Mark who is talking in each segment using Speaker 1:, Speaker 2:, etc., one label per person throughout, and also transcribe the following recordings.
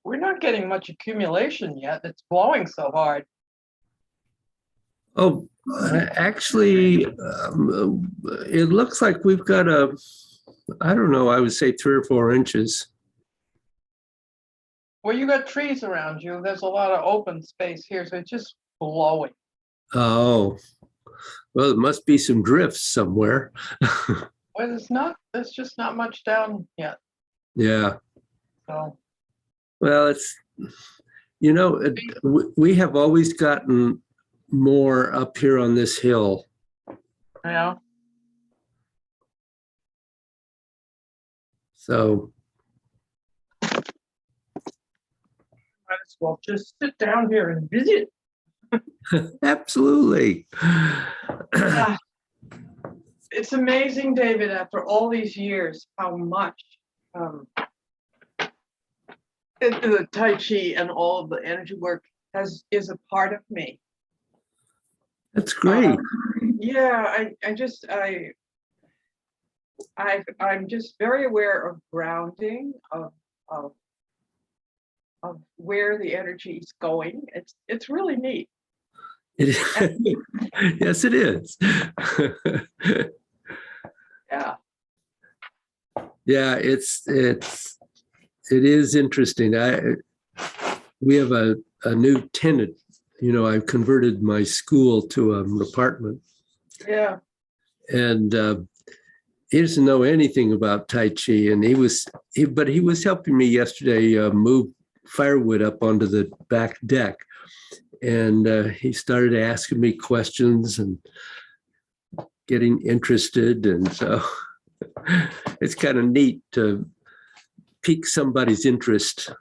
Speaker 1: we're not getting much accumulation yet. It's blowing so hard.
Speaker 2: Oh, actually, it looks like we've got I don't know, I would say 3 or 4 inches.
Speaker 1: Well, you got trees around you. There's a lot of open space here, so it's just blowing.
Speaker 2: Oh, well, it must be some drifts somewhere.
Speaker 1: Well, there's just not much down yet.
Speaker 2: Yeah.
Speaker 1: So,
Speaker 2: Well, we have always gotten more up here on this hill.
Speaker 1: yeah.
Speaker 2: So,
Speaker 1: Might as well just sit down here and visit.
Speaker 2: absolutely.
Speaker 1: Yeah. It's amazing, David, after all these years, how much the Tai Chi and all of the energy work is a part of me.
Speaker 2: That's great.
Speaker 1: Yeah, I'm just very aware of grounding, of where the energy is going. It's really neat.
Speaker 2: Yes, it is.
Speaker 1: Yeah.
Speaker 2: Yeah, it is interesting. We have a new tenant. I've converted my school to an apartment,
Speaker 1: Yeah.
Speaker 2: and he doesn't know anything about Tai Chi. And but he was helping me yesterday move firewood up onto the back deck, and he started asking me questions and getting interested, and so it's kind of neat to pique somebody's interest.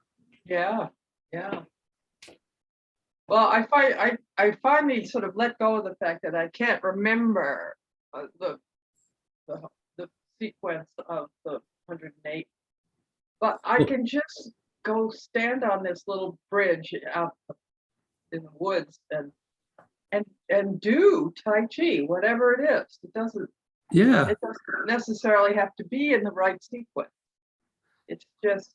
Speaker 1: Yeah. Yeah. Well, I finally sort of let go of the fact that I can't remember the sequence of the 108, but I can just go stand on this little bridge out in the woods and do Tai Chi, whatever it is. It doesn't necessarily have to be in the right sequence. It's just,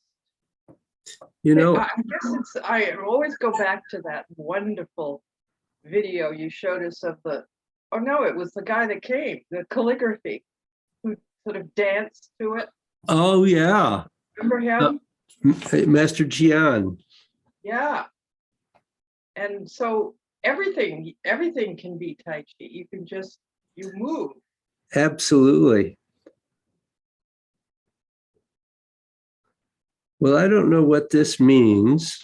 Speaker 1: I guess I always go back to that wonderful video you showed us of oh no, it was the guy that came, the calligraphy, who sort of danced to it.
Speaker 2: Oh, yeah.
Speaker 1: Remember him?
Speaker 2: Master Jian.
Speaker 1: Yeah. And so everything can be Tai Chi. You can you move.
Speaker 2: Absolutely. Well, I don't know what this means,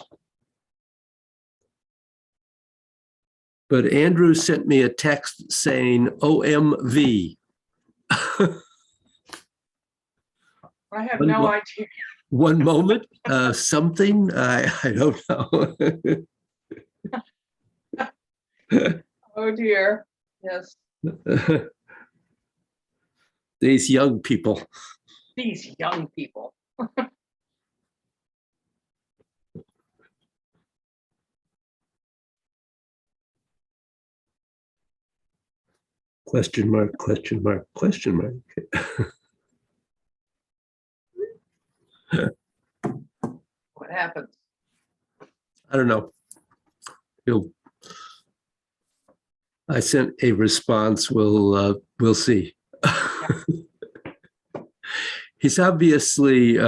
Speaker 2: but Andrew sent me a text saying OMV.
Speaker 1: I have no idea.
Speaker 2: One moment, something, I don't know.
Speaker 1: Oh dear. Yes.
Speaker 2: These young people.
Speaker 1: These young people.
Speaker 2: Question mark, question mark, question mark.
Speaker 1: What happens?
Speaker 2: I don't know. I sent a response. We'll see. He's obviously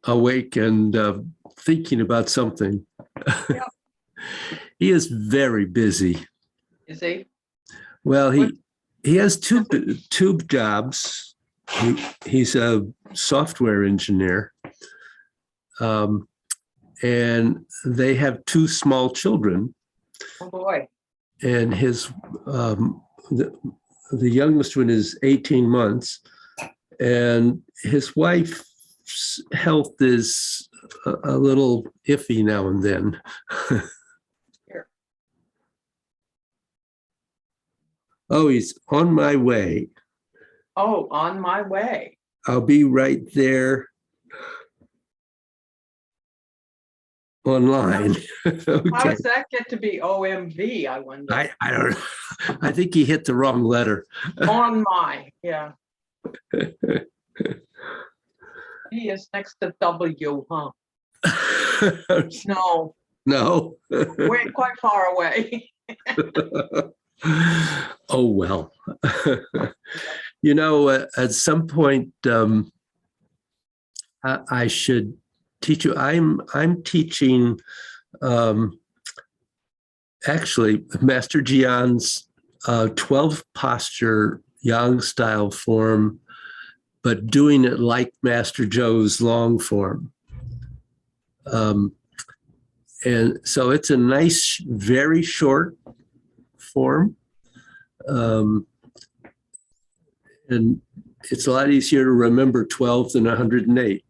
Speaker 2: awake and thinking about something.
Speaker 1: Yeah.
Speaker 2: He is very busy.
Speaker 1: Is he?
Speaker 2: Well, he has two jobs. He's a software engineer, and they have 2 small children.
Speaker 1: Oh boy.
Speaker 2: And the youngest one is 18 months, and his wife's health is a little iffy now and then.
Speaker 1: Here.
Speaker 2: Oh, he's on my way.
Speaker 1: Oh, on my way.
Speaker 2: I'll be right there online. Okay.
Speaker 1: How does that get to be OMV, I wonder?
Speaker 2: I don't know. I think he hit the wrong letter.
Speaker 1: On my, yeah. He is next to W, huh? No,
Speaker 2: No.
Speaker 1: we're quite far away.
Speaker 2: Oh, well. You know, at some point, I should teach you. I'm teaching actually Master Jian's 12 posture yang style form, but doing it like Master Joe's long form. And so it's a nice, very short form. And it's a lot easier to remember 12 than 108.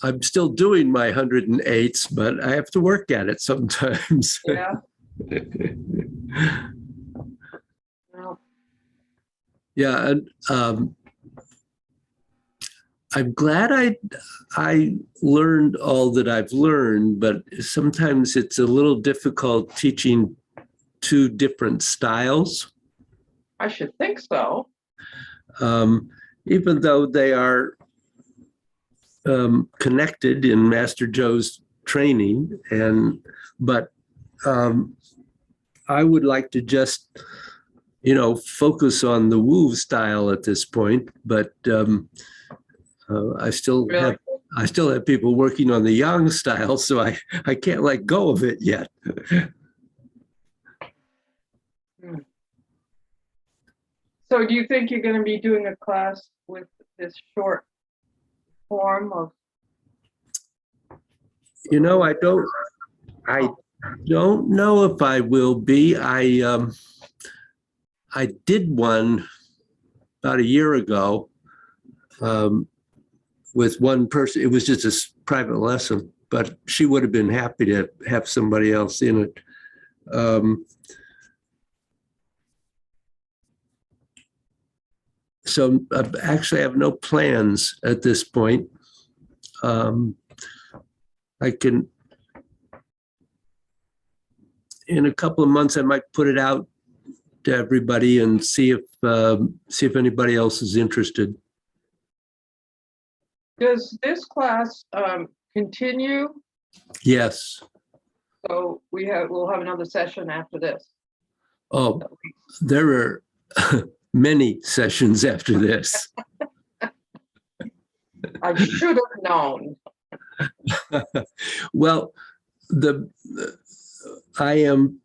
Speaker 2: I'm still doing my 108s, but I have to work at it sometimes.
Speaker 1: Yeah. Well,
Speaker 2: Yeah, and I'm glad I learned all that I've learned, but sometimes it's a little difficult teaching two different styles,
Speaker 1: I should think so.
Speaker 2: even though they are connected in Master Joe's training. But I would like to just, focus on the Wu style at this point. But I still
Speaker 1: Really?
Speaker 2: have people working on the Yang style, so I can't let go of it yet.
Speaker 1: So do you think you're going to be doing a class with this short form of?
Speaker 2: I don't know if I will be. I did one about a year ago with one person. It was just a private lesson, but she would have been happy to have somebody else in it. So actually, I have no plans at this point. I can, in a couple of months, I might put it out to everybody and see if anybody else is interested.
Speaker 1: Does this class continue?
Speaker 2: Yes.
Speaker 1: So we'll have another session after this.
Speaker 2: Oh, there are many sessions after this.
Speaker 1: I should have known.
Speaker 2: Well, I am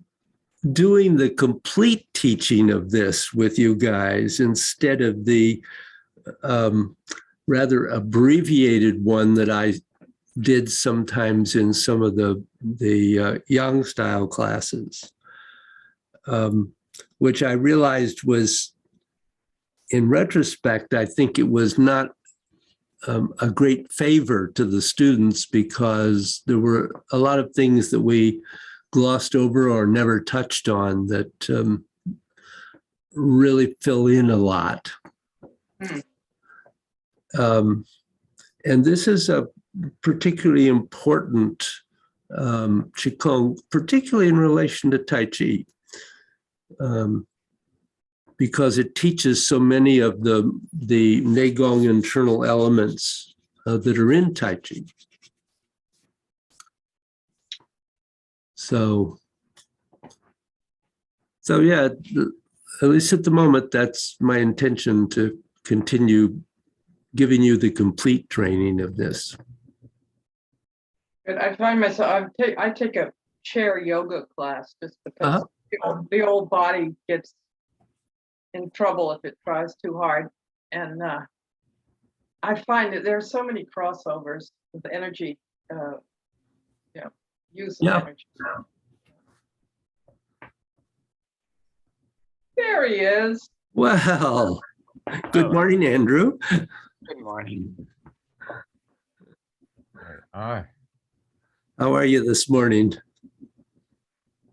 Speaker 2: doing the complete teaching of this with you guys instead of the rather abbreviated one that I did sometimes in some of the Yang style classes, which I realized was, in retrospect, I think it was not a great favor to the students because there were a lot of things that we glossed over or never touched on that really fill in a lot. And this is a particularly important Qigong, particularly in relation to Tai Chi, because it teaches so many of the Neigong internal elements that are in Tai Chi. So yeah, at least at the moment, that's my intention, to continue giving you the complete training of this.
Speaker 1: But I find myself, I take a chair yoga class just because the old body gets in trouble if it tries too hard. And I find that there are so many crossovers with energy, use of energy. There he is.
Speaker 2: Well, good morning, Andrew.
Speaker 3: Good morning. Hi.
Speaker 2: How are you this morning?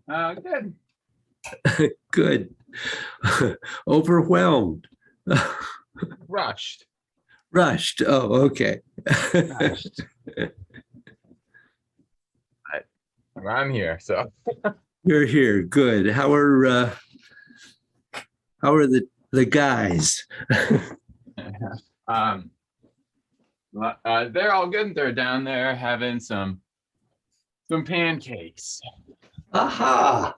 Speaker 3: Good.
Speaker 2: Good. Overwhelmed.
Speaker 3: Rushed.
Speaker 2: Rushed. Oh, okay.
Speaker 3: Rushed. I'm here, so.
Speaker 2: You're here. Good. How are the guys?
Speaker 3: They're all good. They're down there having some pancakes.
Speaker 2: Aha.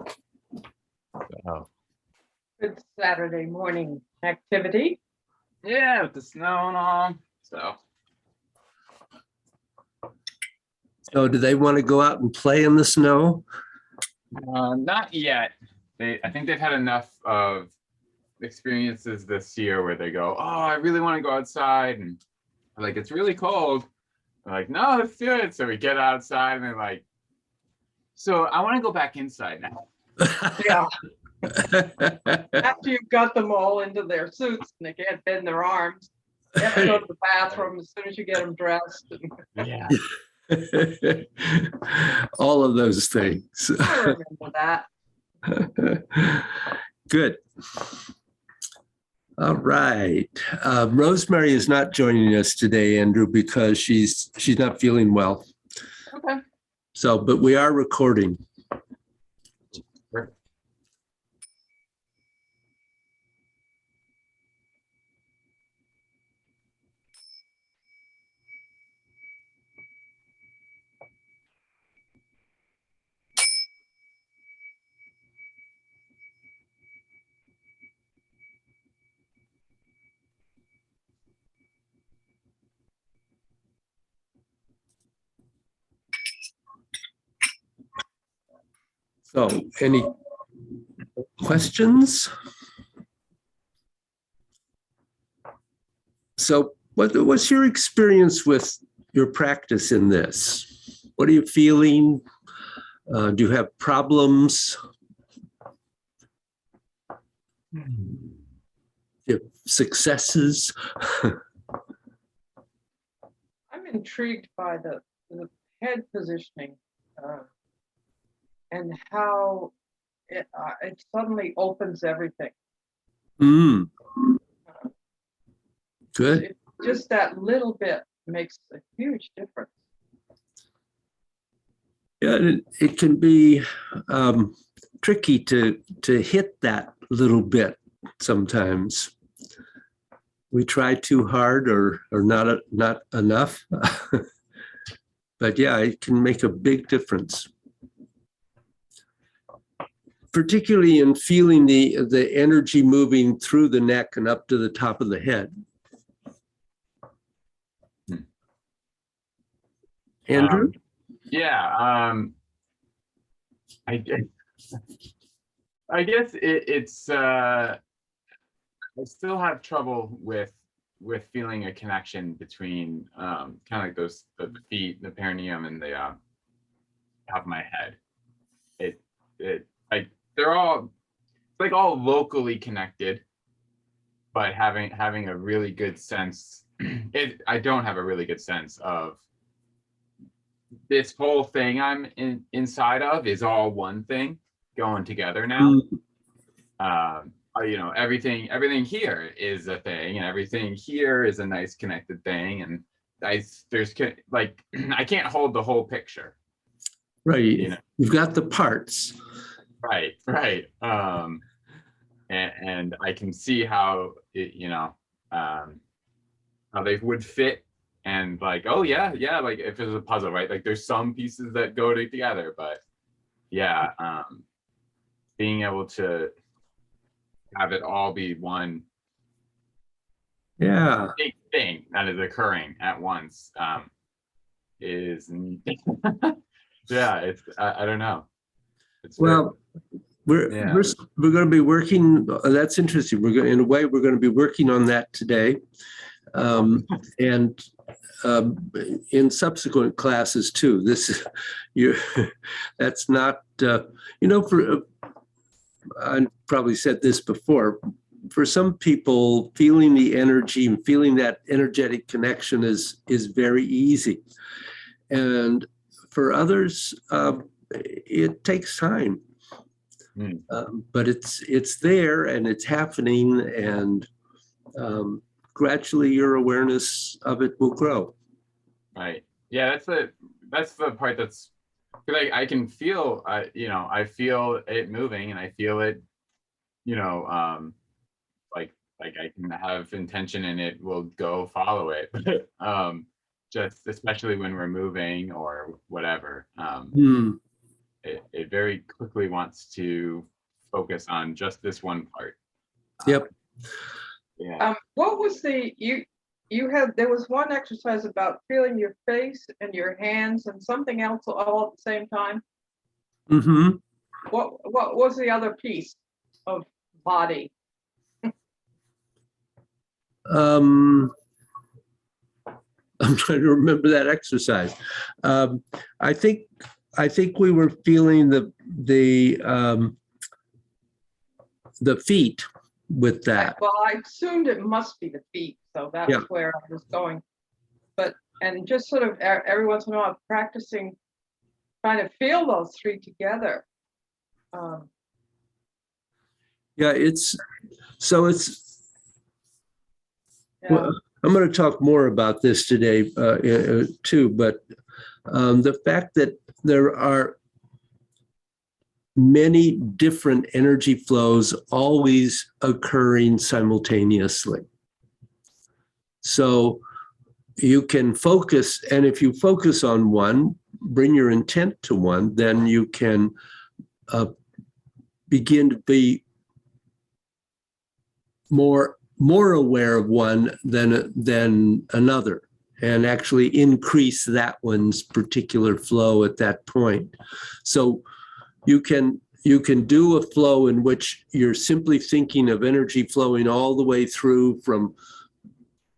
Speaker 3: So,
Speaker 1: Good Saturday morning activity.
Speaker 3: yeah, with the snow and all. So
Speaker 2: So do they want to go out and play in the snow?
Speaker 3: not yet. I think they've had enough of experiences this year where they go, "Oh, I really want to go outside," and like it's really cold. I'm like, "No, let's do it." So we get outside, and they're like, "So I want to go back inside now."
Speaker 1: Yeah, after you've got them all into their suits and they can't bend their arms, you have to go to the bathroom as soon as you get them dressed.
Speaker 3: Yeah.
Speaker 2: All of those things.
Speaker 1: I remember that.
Speaker 2: Good. All right. Rosemary is not joining us today, Andrew, because she's not feeling well.
Speaker 1: Okay.
Speaker 2: So, but we are recording. So, any questions? So, what's your experience with your practice in this? What are you feeling? Do you have problems? Do you have successes?
Speaker 1: I'm intrigued by the head positioning and how it suddenly opens everything.
Speaker 2: Mm. Good.
Speaker 1: Just that little bit makes a huge difference.
Speaker 2: Yeah, it can be tricky to hit that little bit sometimes. We try too hard or not enough. But yeah, it can make a big difference. Particularly in feeling the energy moving through the neck and up to the top of the head. Andrew?
Speaker 3: Yeah. I guess it's I still have trouble with feeling a connection between kind of like those the feet, the perineum, and the top of my head. It like they're all like all locally connected, but having a really good sense. I don't have a really good sense of this whole thing I'm inside of is all one thing going together now. Everything here is a thing, and everything here is a nice connected thing, and there's like I can't hold the whole picture.
Speaker 2: Right.
Speaker 3: You know?
Speaker 2: You've got the parts.
Speaker 3: Right. And I can see how how they would fit, and like, oh yeah, like if it's a puzzle, right? Like there's some pieces that go together, but yeah, being able to have it all be one big thing that is occurring at once is yeah, it's I don't know. It's
Speaker 2: well, we're going to be working. That's interesting. We're going to be working on that today, and in subsequent classes too. That's not for. I probably said this before. For some people, feeling the energy and feeling that energetic connection is very easy, and for others, it takes time. But it's there and it's happening, and gradually your awareness of it will grow.
Speaker 3: Right. Yeah, that's the part that's because I can feel I feel it moving, and I feel it like like I can have intention and it will go follow it. Just especially when we're moving or whatever.
Speaker 2: Hmm.
Speaker 3: It very quickly wants to focus on just this one part.
Speaker 2: Yep.
Speaker 3: Yeah.
Speaker 1: What was there was one exercise about feeling your face and your hands and something else all at the same time.
Speaker 2: Hmm.
Speaker 1: What was the other piece of body?
Speaker 2: I'm trying to remember that exercise. I think we were feeling the feet with that.
Speaker 1: Well, I assumed it must be the feet, so that's
Speaker 2: Yeah.
Speaker 1: where I was going. And just sort of every once in a while practicing, trying to feel those three together.
Speaker 2: Yeah,
Speaker 1: Yeah.
Speaker 2: well, I'm going to talk more about this today too, but the fact that there are many different energy flows always occurring simultaneously. So you can focus, and if you focus on one, bring your intent to one, then you can begin to be more aware of one than another, and actually increase that one's particular flow at that point. So you can do a flow in which you're simply thinking of energy flowing all the way through from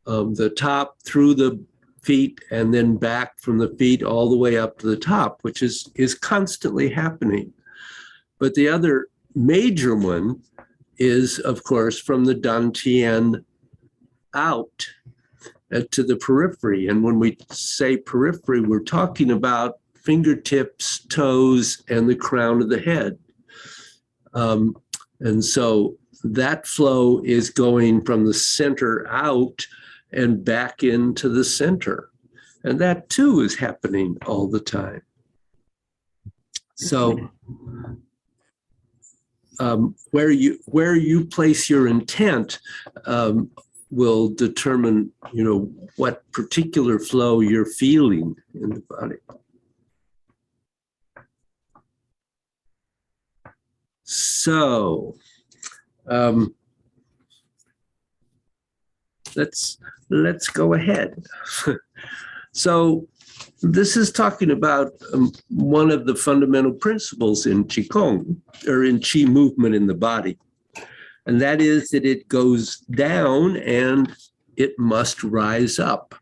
Speaker 2: the top through the feet and then back from the feet all the way up to the top, which is constantly happening. But the other major one is, of course, from the dantian out to the periphery. And when we say periphery, we're talking about fingertips, toes, and the crown of the head. And so that flow is going from the center out and back into the center. And that too is happening all the time. So where you place your intent will determine, what particular flow you're feeling in the body. So let's go ahead. So this is talking about one of the fundamental principles in Qigong, or in Qi movement in the body. And that is that it goes down and it must rise up.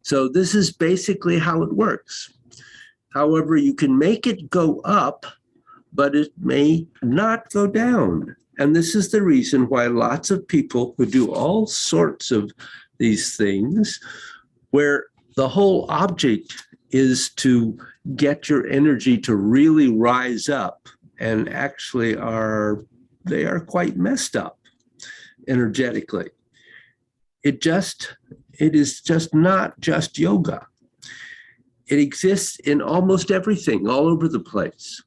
Speaker 2: So this is basically how it works. However, you can make it go up, but it may not go down. And this is the reason why lots of people who do all sorts of these things, where the whole object is to get your energy to really rise up, and actually they are quite messed up energetically. It is just not just yoga. It exists in almost everything, all over the place.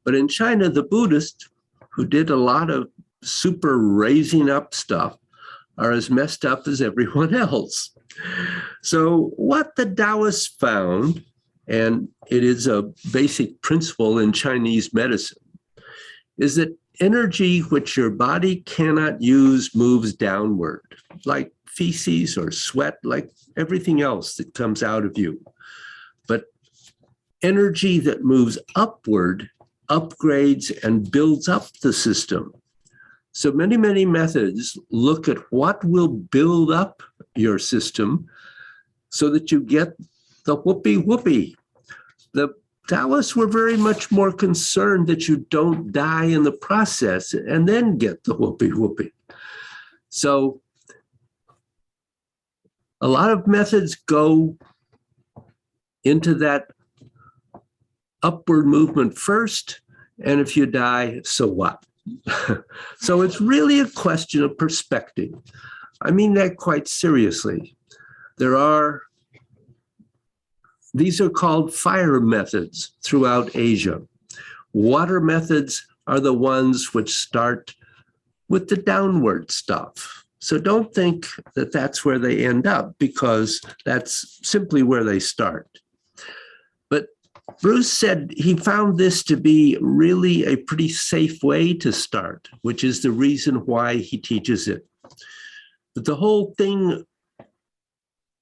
Speaker 2: But in China, the Buddhists, who did a lot of super raising up stuff, are as messed up as everyone else. So what the Taoists found, and it is a basic principle in Chinese medicine, is that energy which your body cannot use moves downward, like feces or sweat, like everything else that comes out of you. But energy that moves upward upgrades and builds up the system. So many, many methods look at what will build up your system so that you get the whoopee. The Taoists were very much more concerned that you don't die in the process and then get the whoopee. So a lot of methods go into that upward movement first, and if you die, so what? So it's really a question of perspective. I mean that quite seriously. These are called fire methods throughout Asia. Water methods are the ones which start with the downward stuff. So don't think that that's where they end up, because that's simply where they start. But Bruce said he found this to be really a pretty safe way to start, which is the reason why he teaches it. But the whole thing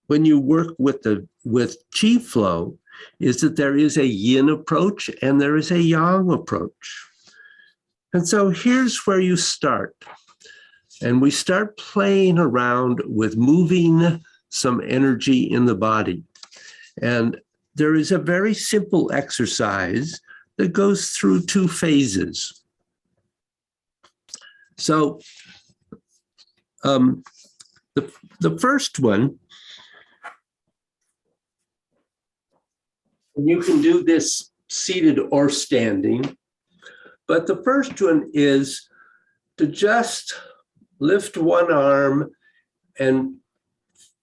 Speaker 2: when you work with Qi flow is that there is a yin approach and there is a yang approach. And so here's where you start. And we start playing around with moving some energy in the body. And there is a very simple exercise that goes through 2 phases. So the first one, you can do this seated or standing, but the first one is to just lift one arm and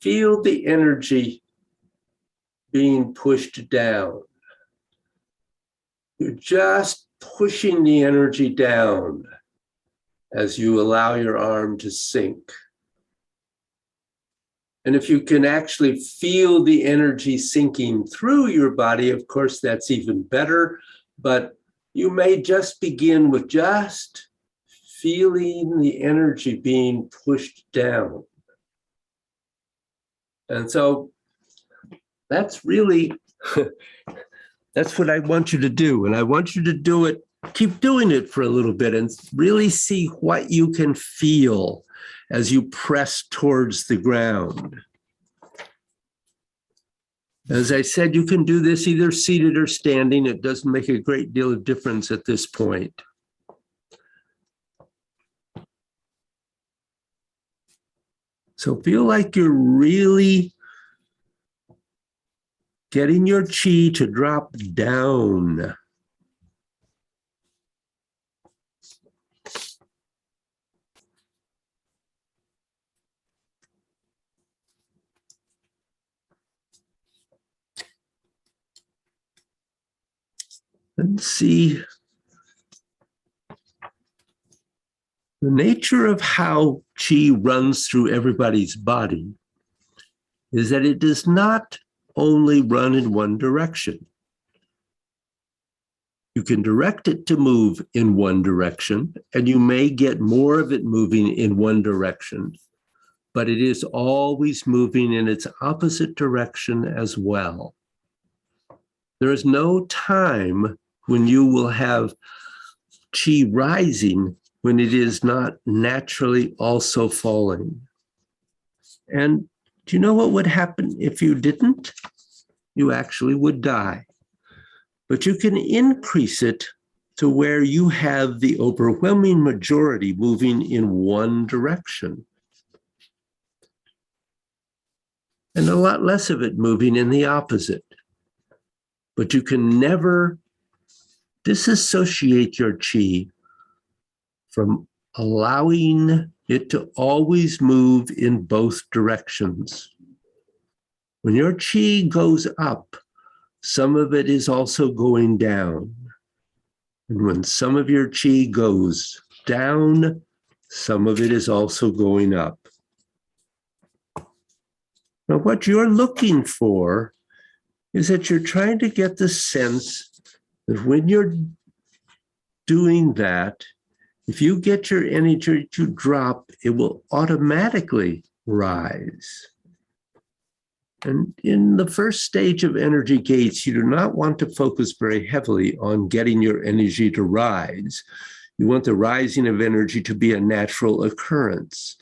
Speaker 2: feel the energy being pushed down. You're just pushing the energy down as you allow your arm to sink. And if you can actually feel the energy sinking through your body, of course, that's even better. But you may just begin with just feeling the energy being pushed down. And so that's really, that's what I want you to do. And I want you to do it, keep doing it for a little bit and really see what you can feel as you press towards the ground. As I said, you can do this either seated or standing. It doesn't make a great deal of difference at this point. So feel like you're really getting your qi to drop down. And see the nature of how qi runs through everybody's body is that it does not only run in one direction. You can direct it to move in one direction, and you may get more of it moving in one direction, but it is always moving in its opposite direction as well. There is no time when you will have qi rising when it is not naturally also falling. And do you know what would happen if you didn't? You actually would die. But you can increase it to where you have the overwhelming majority moving in one direction, and a lot less of it moving in the opposite. But you can never disassociate your qi from allowing it to always move in both directions. When your qi goes up, some of it is also going down. And when some of your qi goes down, some of it is also going up. Now, what you're looking for is that you're trying to get the sense that when you're doing that, if you get your energy to drop, it will automatically rise. And in the first stage of energy gates, you do not want to focus very heavily on getting your energy to rise. You want the rising of energy to be a natural occurrence,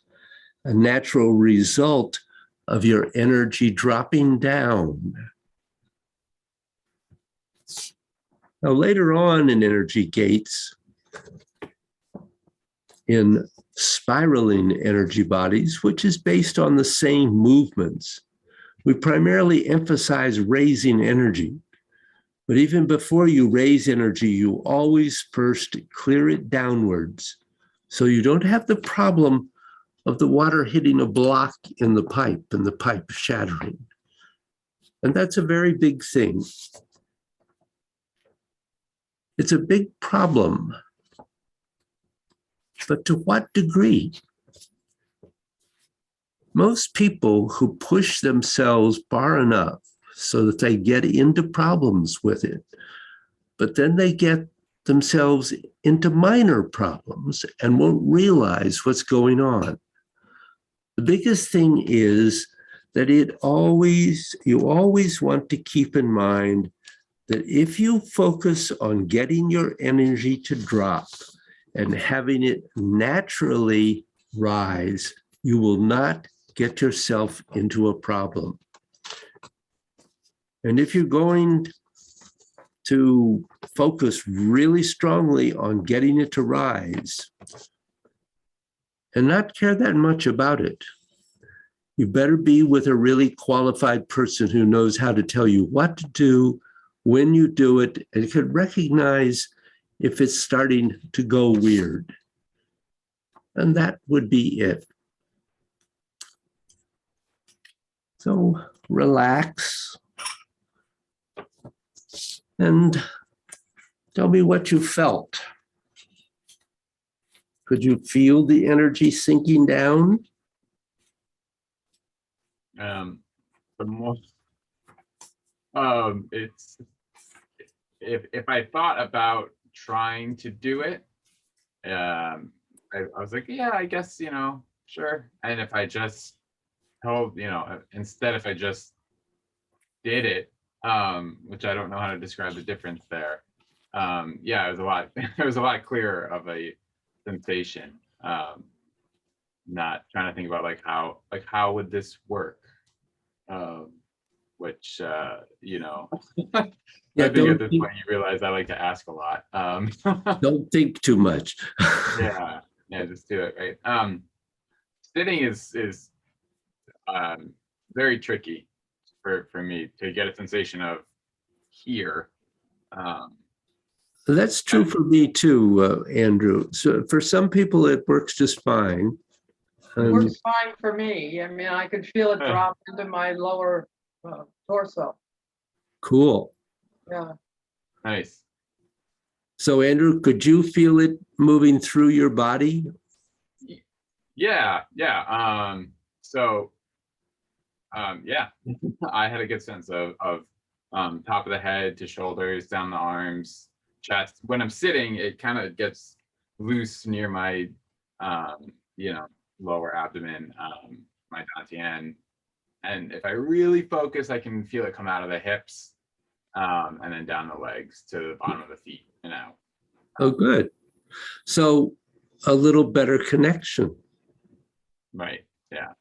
Speaker 2: a natural result of your energy dropping down. Now, later on in energy gates, in spiraling energy bodies, which is based on the same movements, we primarily emphasize raising energy. But even before you raise energy, you always first clear it downwards, so you don't have the problem of the water hitting a block in the pipe and the pipe shattering. And that's a very big thing. It's a big problem but to what degree? Most people who push themselves far enough so that they get into problems with it, but then they get themselves into minor problems and won't realize what's going on. The biggest thing is that you always want to keep in mind that if you focus on getting your energy to drop and having it naturally rise, you will not get yourself into a problem. And if you're going to focus really strongly on getting it to rise and not care that much about it, you better be with a really qualified person who knows how to tell you what to do, when you do it, and can recognize if it's starting to go weird. And that would be it. So relax and tell me what you felt. Could you feel the energy sinking down?
Speaker 3: The most, it's, if I thought about trying to do it, I was like, yeah, I guess, sure. And if I just told, instead, if I just did it, which I don't know how to describe the difference there. Yeah, it was a lot, it was a lot clearer of a sensation. Not trying to think about how would this work? Which
Speaker 2: Yeah,
Speaker 3: I think at this point you realize I like to ask a lot.
Speaker 2: Don't think too much.
Speaker 3: yeah, just do it, right? Sitting is very tricky for me to get a sensation of here.
Speaker 2: That's true for me too, Andrew. So for some people, it works just fine.
Speaker 1: It works fine for me. I mean, I could feel it drop into my lower torso.
Speaker 2: Cool.
Speaker 1: Yeah.
Speaker 3: Nice.
Speaker 2: So Andrew, could you feel it moving through your body?
Speaker 3: Yeah. Yeah, I had a good sense of top of the head to shoulders, down the arms, chest. When I'm sitting, it kind of gets loose near my, lower abdomen, my dantian. And if I really focus, I can feel it come out of the hips, and then down the legs to the bottom of the feet and out.
Speaker 2: Oh, good. So a little better connection.
Speaker 3: Right. Yeah.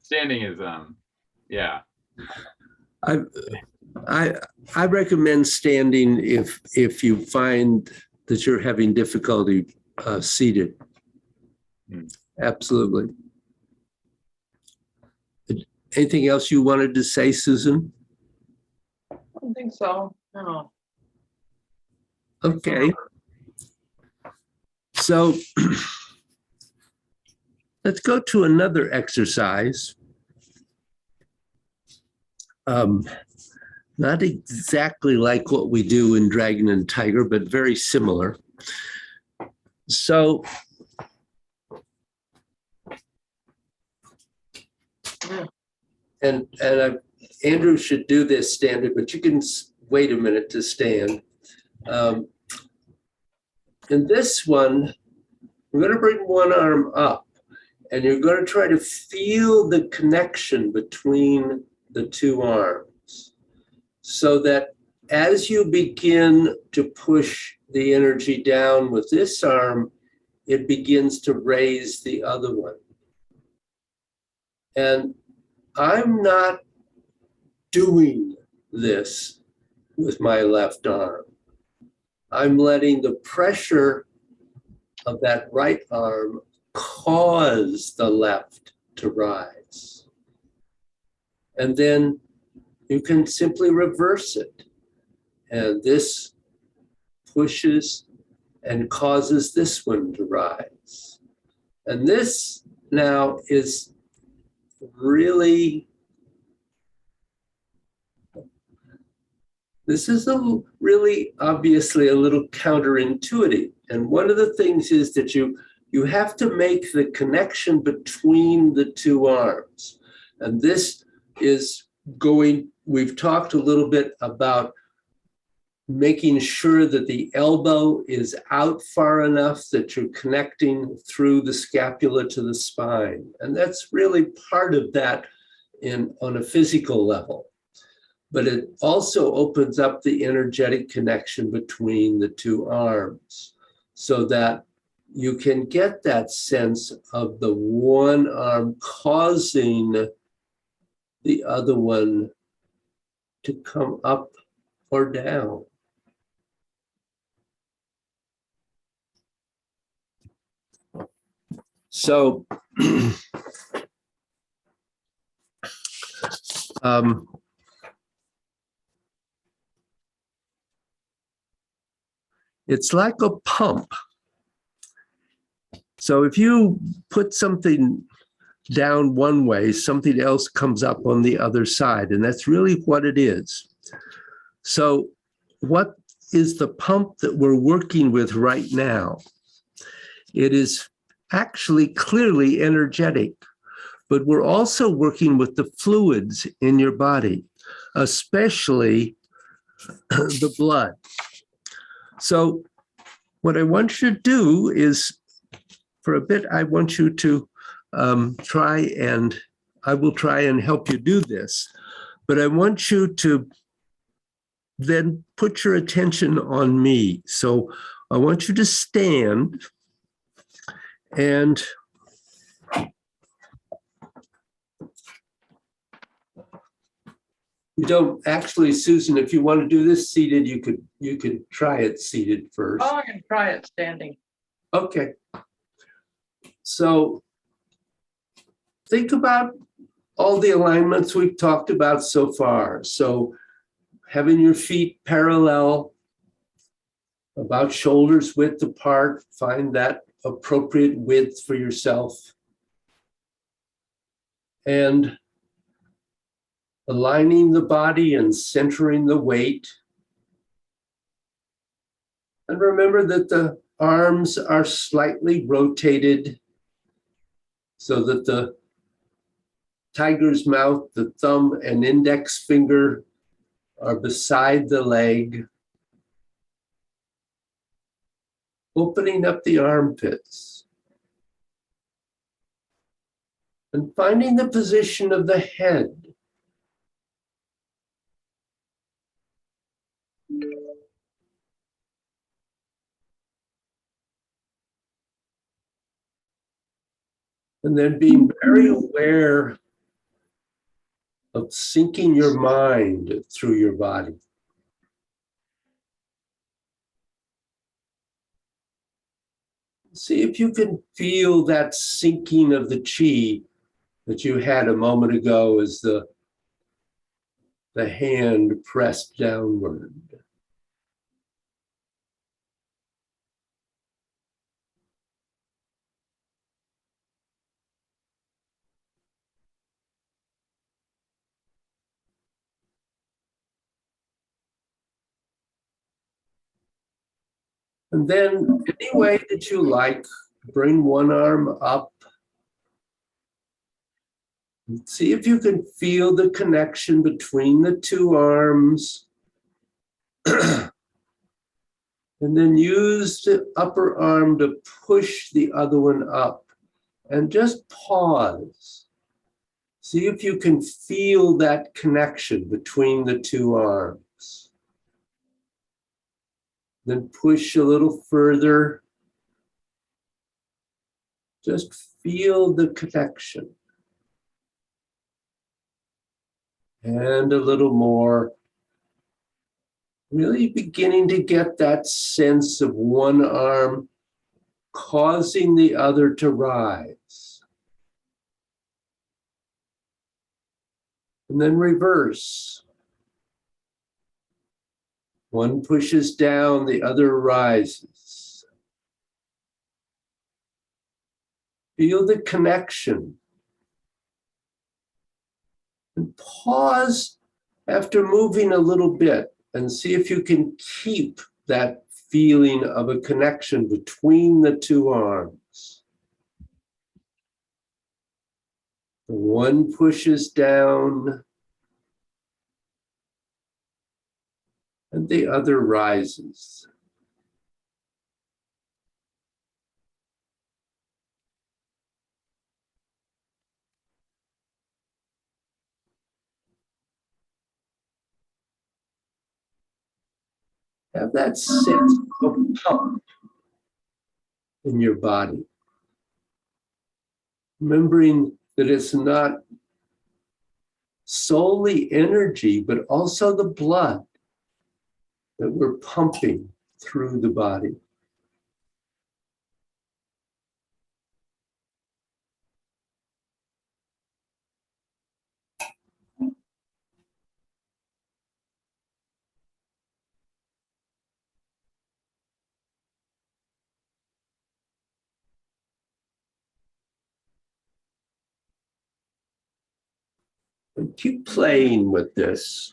Speaker 3: Standing is, yeah.
Speaker 2: I recommend standing if you find that you're having difficulty seated. Absolutely. Anything else you wanted to say, Susan?
Speaker 1: I don't think so. No.
Speaker 2: Okay. So let's go to another exercise. Not exactly like what we do in Dragon and Tiger, but very similar. So and Andrew should do this standard, but you can wait a minute to stand. In this one, we're going to bring one arm up, and you're going to try to feel the connection between the two arms, so that as you begin to push the energy down with this arm, it begins to raise the other one. And I'm not doing this with my left arm. I'm letting the pressure of that right arm cause the left to rise. And then you can simply reverse it. And this pushes and causes this one to rise. And this now is really, this is really obviously a little counterintuitive. And one of the things is that you have to make the connection between the two arms. And this is we've talked a little bit about making sure that the elbow is out far enough that you're connecting through the scapula to the spine. And that's really part of that on a physical level. But it also opens up the energetic connection between the two arms so that you can get that sense of the one arm causing the other one to come up or down. So it's like a pump. So if you put something down one way, something else comes up on the other side, and that's really what it is. So what is the pump that we're working with right now? It is actually clearly energetic, but we're also working with the fluids in your body, especially the blood. So what I want you to do is, for a bit, I want you to I will try and help you do this, but I want you to then put your attention on me. So I want you to stand and you don't actually, Susan, if you want to do this seated, you could try it seated first.
Speaker 1: Oh, I can try it standing.
Speaker 2: Okay. So think about all the alignments we've talked about so far. So having your feet parallel, about shoulders width apart, find that appropriate width for yourself. And aligning the body and centering the weight. And remember that the arms are slightly rotated so that the tiger's mouth, the thumb and index finger are beside the leg, opening up the armpits and finding the position of the head. And then being very aware of syncing your mind through your body. See if you can feel that sinking of the chi that you had a moment ago as the hand pressed downward. And then any way that you like, bring one arm up. See if you can feel the connection between the two arms. And then use the upper arm to push the other one up. And just pause. See if you can feel that connection between the two arms. Then push a little further. Just feel the connection. And a little more. Really beginning to get that sense of one arm causing the other to rise. And then reverse. One pushes down, the other rises. Feel the connection. And pause after moving a little bit and see if you can keep that feeling of a connection between the two arms. The one pushes down and the other rises. Have that sense of pump in your body. Remembering that it's not solely energy, but also the blood that we're pumping through the body. And keep playing with this.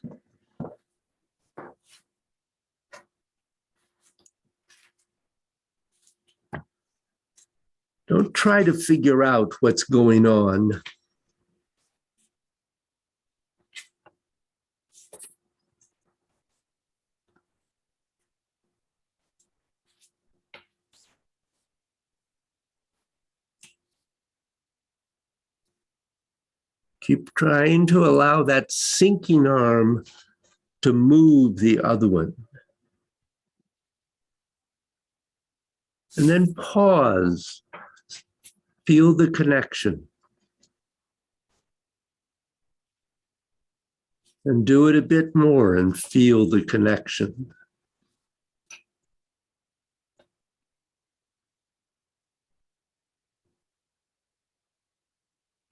Speaker 2: Don't try to figure out what's going on. Keep trying to allow that sinking arm to move the other one. And then pause. Feel the connection. And do it a bit more and feel the connection.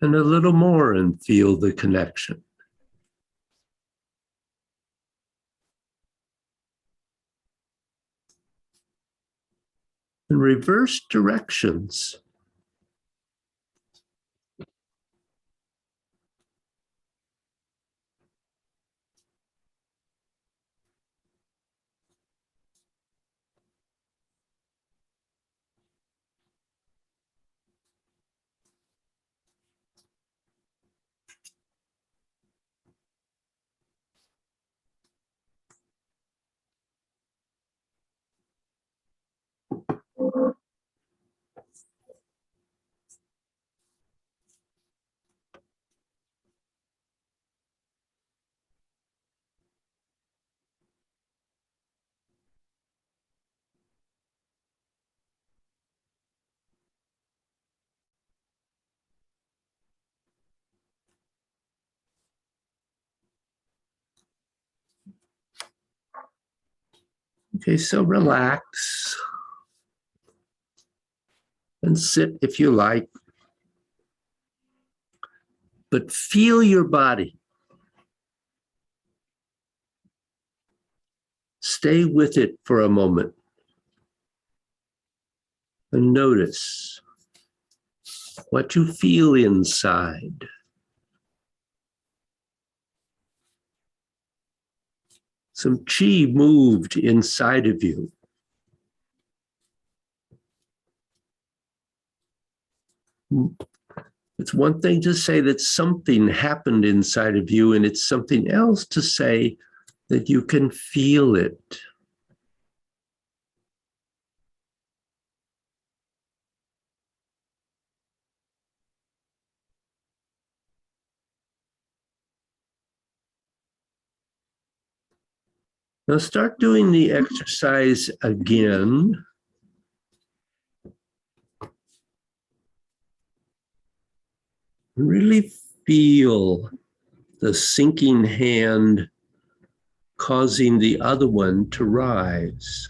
Speaker 2: And a little more and feel the connection. And reverse directions. Okay, so relax and sit if you like, but feel your body. Stay with it for a moment and notice what you feel inside. Some chi moved inside of you. It's one thing to say that something happened inside of you, and it's something else to say that you can feel it. Now start doing the exercise again. Really feel the sinking hand causing the other one to rise.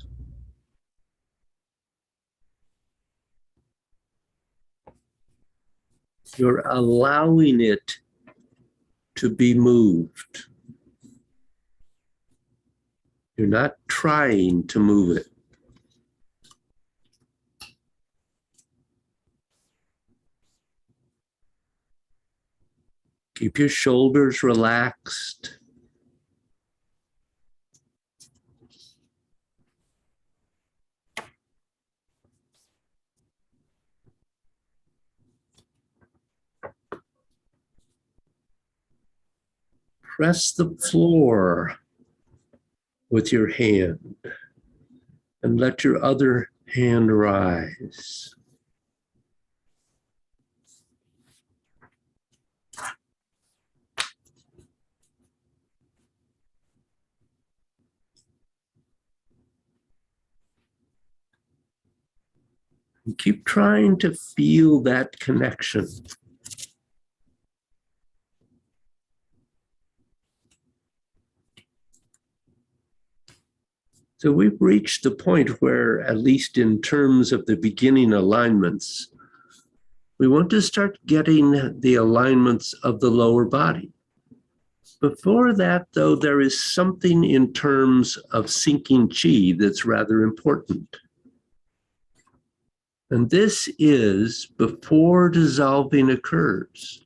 Speaker 2: You're allowing it to be moved. You're not trying to move it. Keep your shoulders relaxed. press the floor with your hand and let your other hand rise. And keep trying to feel that connection. So we've reached the point where, at least in terms of the beginning alignments, we want to start getting the alignments of the lower body. Before that, though, there is something in terms of sinking chi that's rather important. And this is before dissolving occurs.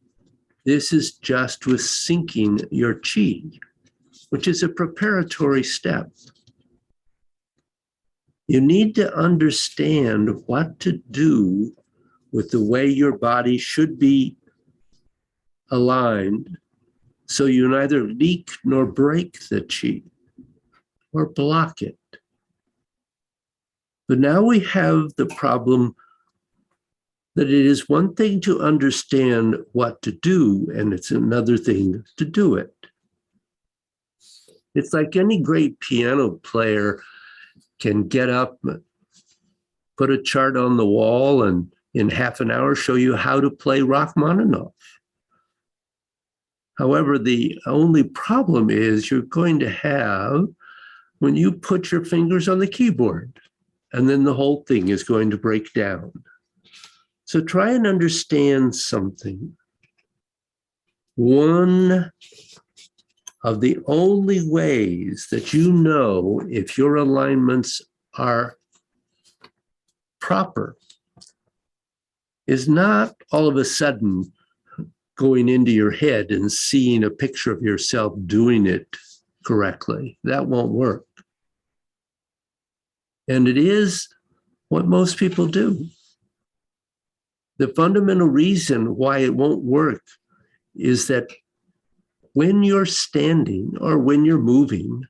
Speaker 2: This is just with sinking your chi, which is a preparatory step. You need to understand what to do with the way your body should be aligned so you neither leak nor break the chi or block it. But now we have the problem that it is one thing to understand what to do, and it's another thing to do it. It's like any great piano player can get up, put a chart on the wall, and in half an hour show you how to play Rachmaninoff. However, the only problem is you're going to have when you put your fingers on the keyboard, and then the whole thing is going to break down. So try and understand something. One of the only ways that you know if your alignments are proper is not all of a sudden going into your head and seeing a picture of yourself doing it correctly. That won't work. And it is what most people do. The fundamental reason why it won't work is that when you're standing or when you're moving,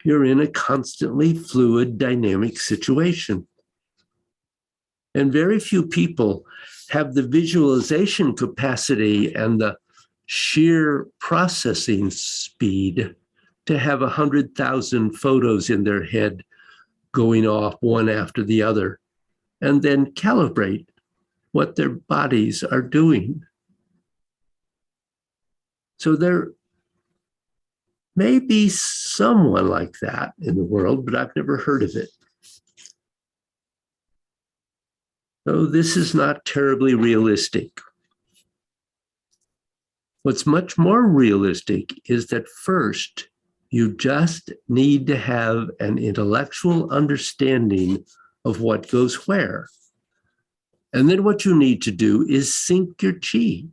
Speaker 2: you're in a constantly fluid, dynamic situation. And very few people have the visualization capacity and the sheer processing speed to have 100,000 photos in their head going off one after the other, and then calibrate what their bodies are doing. So there may be someone like that in the world, but I've never heard of it. So this is not terribly realistic. What's much more realistic is that first, you just need to have an intellectual understanding of what goes where. And then what you need to do is sync your chi.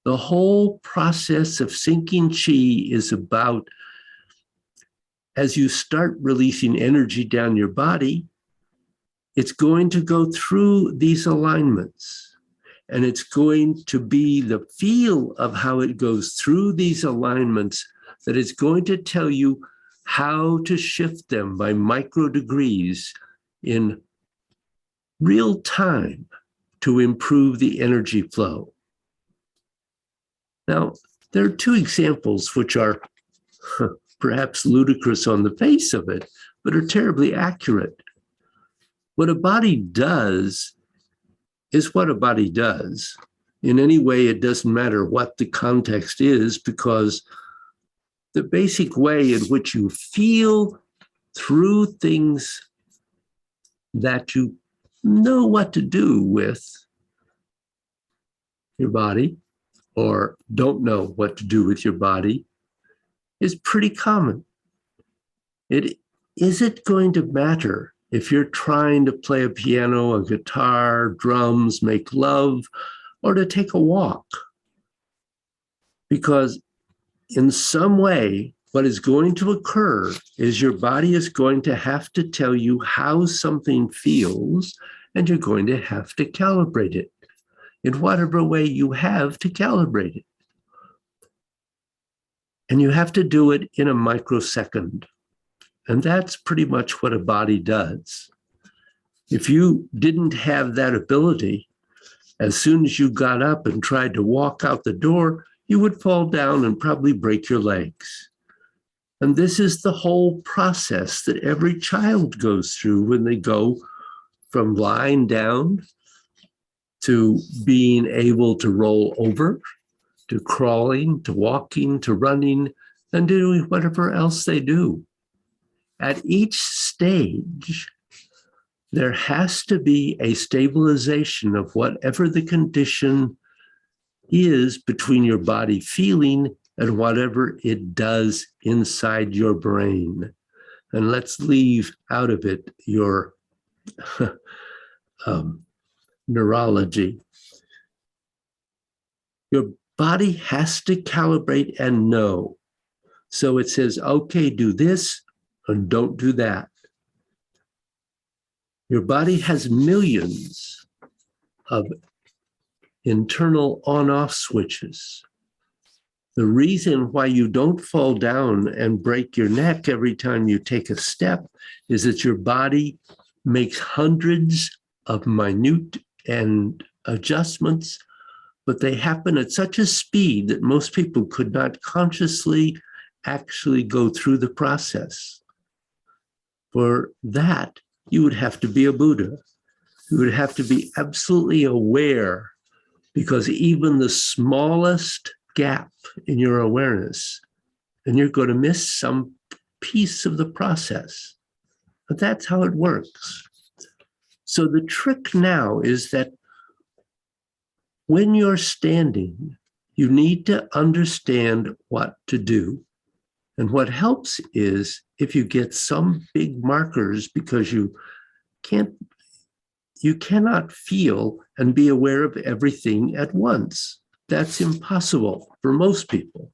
Speaker 2: The whole process of syncing chi is about, as you start releasing energy down your body, it's going to go through these alignments. And it's going to be the feel of how it goes through these alignments that is going to tell you how to shift them by micro degrees in real time to improve the energy flow. Now, there are two examples which are perhaps ludicrous on the face of it, but are terribly accurate. What a body does is what a body does. In any way, it doesn't matter what the context is, because the basic way in which you feel through things that you know what to do with your body, or don't know what to do with your body, is pretty common. Is it going to matter if you're trying to play a piano, a guitar, drums, make love, or to take a walk? Because in some way, what is going to occur is your body is going to have to tell you how something feels, and you're going to have to calibrate it in whatever way you have to calibrate it. And you have to do it in a microsecond. And that's pretty much what a body does. If you didn't have that ability, as soon as you got up and tried to walk out the door, you would fall down and probably break your legs. And this is the whole process that every child goes through when they go from lying down to being able to roll over, to crawling, to walking, to running, and doing whatever else they do. At each stage, there has to be a stabilization of whatever the condition is between your body feeling and whatever it does inside your brain. And let's leave out of it your neurology. Your body has to calibrate and know. So it says, okay, do this and don't do that. Your body has millions of internal on-off switches. The reason why you don't fall down and break your neck every time you take a step is that your body makes hundreds of minute and adjustments, but they happen at such a speed that most people could not consciously actually go through the process. For that, you would have to be a Buddha. You would have to be absolutely aware, because even the smallest gap in your awareness, and you're going to miss some piece of the process. But that's how it works. So the trick now is that when you're standing, you need to understand what to do. And what helps is if you get some big markers, because you cannot feel and be aware of everything at once. That's impossible for most people.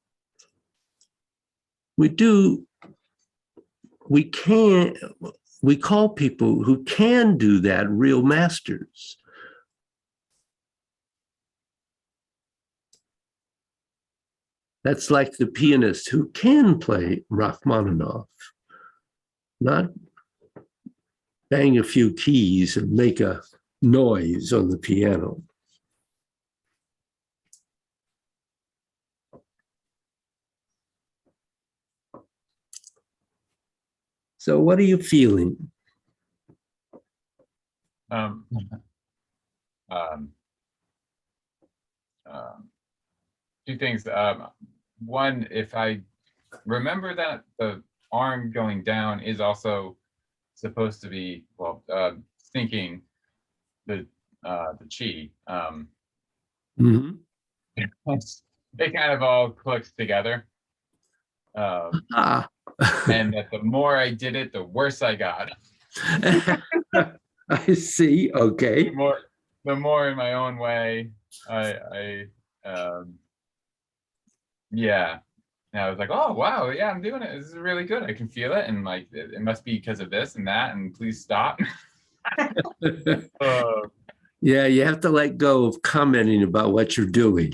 Speaker 2: We call people who can do that real masters. That's like the pianist who can play Rachmaninoff, not bang a few keys and make a noise on the piano. So what are you feeling?
Speaker 3: Two things. One, if I remember that the arm going down is also supposed to be, well, syncing the chi. It kind of all clicks together. And that the more I did it, the worse I got.
Speaker 2: I see. Okay.
Speaker 3: The more in my own way, yeah. And I was like, oh wow, yeah, I'm doing it. This is really good. I can feel it, and like it must be because of this and that. And please stop.
Speaker 2: Yeah, you have to let go of commenting about what you're doing.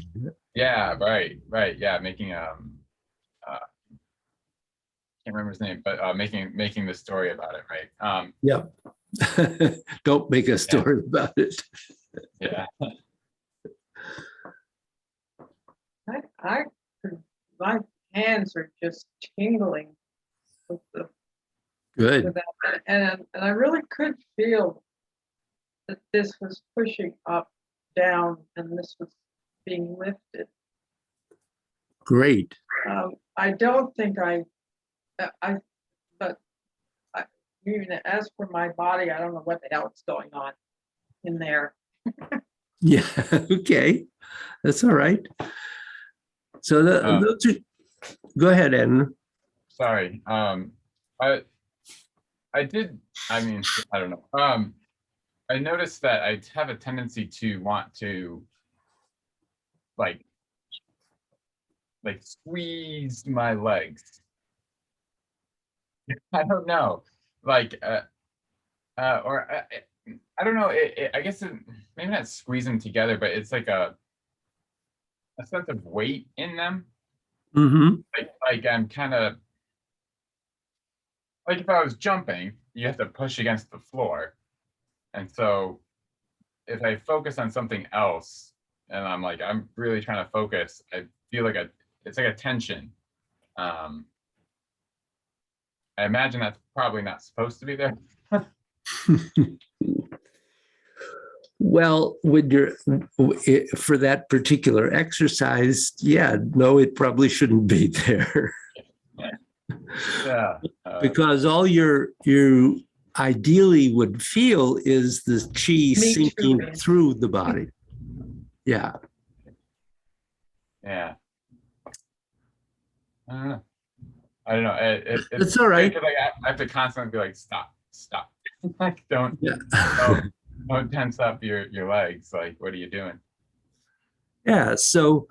Speaker 3: Yeah, right. Yeah, making can't remember his name, but making the story about it, right?
Speaker 2: Yeah. Don't make a story about it.
Speaker 3: Yeah.
Speaker 1: My hands are just tingling with the
Speaker 2: Good.
Speaker 1: with that. And I really could feel that this was pushing up, down, and this was being lifted.
Speaker 2: Great.
Speaker 1: I don't think but even as for my body, I don't know what the hell is going on in there.
Speaker 2: Yeah. Okay. That's all right. So those are, go ahead, Ed.
Speaker 3: Sorry. I did. I mean, I don't know. I noticed that I have a tendency to want to like squeeze my legs. I don't know, like, or I don't know. I guess maybe not squeeze them together, but it's like a sense of weight in them.
Speaker 2: Mm-hmm.
Speaker 3: like I'm kind of like if I was jumping, you have to push against the floor. And so if I focus on something else and I'm really trying to focus, I feel like it's like a tension. I imagine that's probably not supposed to be there.
Speaker 2: Well, when you're for that particular exercise, yeah, no, it probably shouldn't be there.
Speaker 3: Yeah.
Speaker 2: Because all you ideally would feel is the chi
Speaker 1: Me too,
Speaker 2: sinking
Speaker 1: man.
Speaker 2: through the body. Yeah.
Speaker 3: Yeah. I don't know. It's
Speaker 2: That's all right.
Speaker 3: because I have to constantly be like, stop. Like, don't
Speaker 2: Yeah.
Speaker 3: tense up your legs. Like, what are you doing?
Speaker 2: Yeah. So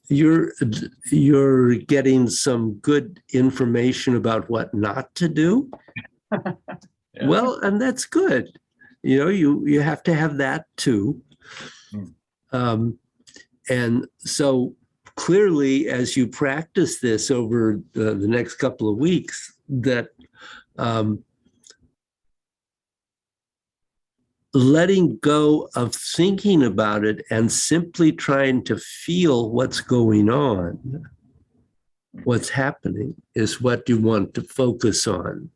Speaker 2: you're getting some good information about what not to do.
Speaker 3: Yeah.
Speaker 2: Well, and that's good. You have to have that too. And so clearly, as you practice this over the next couple of weeks, that letting go of thinking about it and simply trying to feel what's going on, what's happening, is what you want to focus on.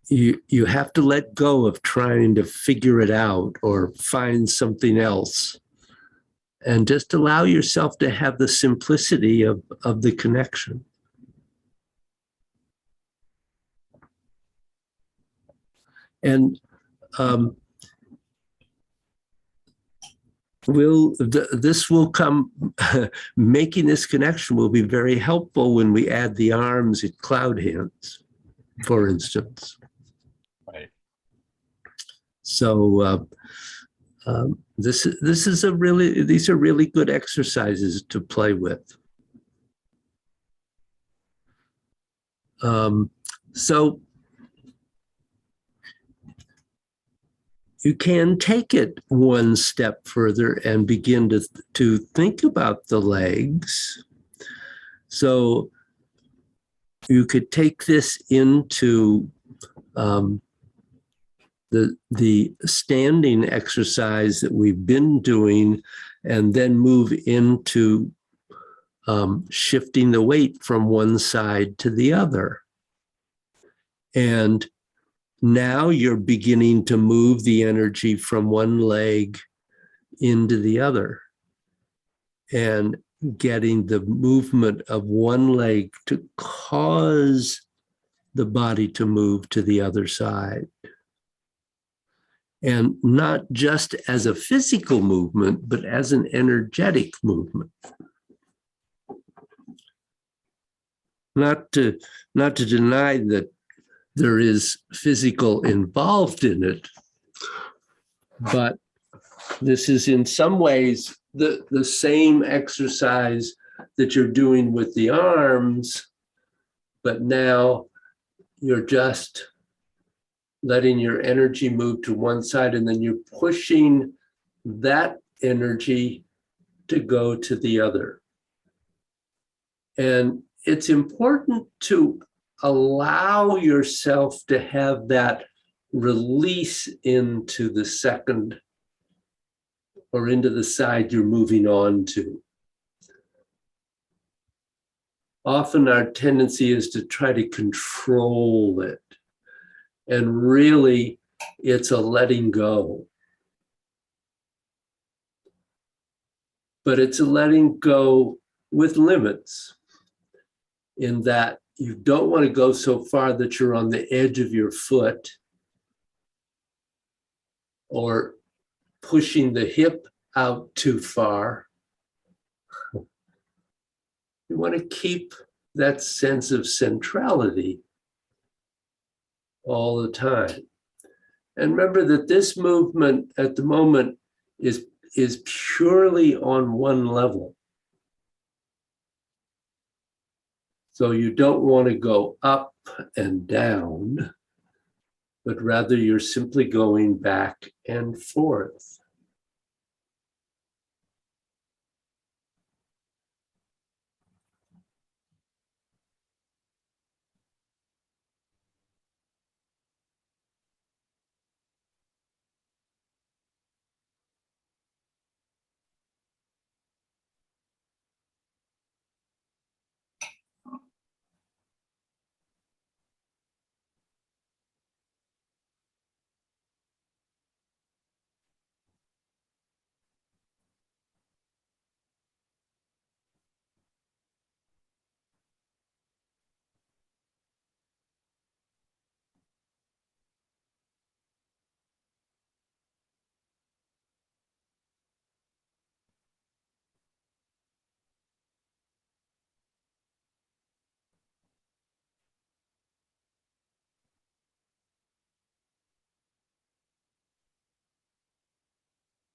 Speaker 2: You have to let go of trying to figure it out or find something else, and just allow yourself to have the simplicity of the connection. And this will come, making this connection will be very helpful when we add the arms in cloud hands, for instance.
Speaker 3: Right.
Speaker 2: So these are really good exercises to play with. So you can take it one step further and begin to think about the legs. So you could take this into the standing exercise that we've been doing, and then move into shifting the weight from one side to the other. And now you're beginning to move the energy from one leg into the other and getting the movement of one leg to cause the body to move to the other side. And not just as a physical movement, but as an energetic movement. Not to deny that there is physical involved in it, but this is in some ways the same exercise that you're doing with the arms, but now you're just letting your energy move to one side, and then you're pushing that energy to go to the other. And it's important to allow yourself to have that release into the second or into the side you're moving on to. Often our tendency is to try to control it. And really, it's a letting go. But it's a letting go with limits, in that you don't want to go so far that you're on the edge of your foot or pushing the hip out too far. You want to keep that sense of centrality all the time. And remember that this movement at the moment is purely on one level. So you don't want to go up and down, but rather you're simply going back and forth.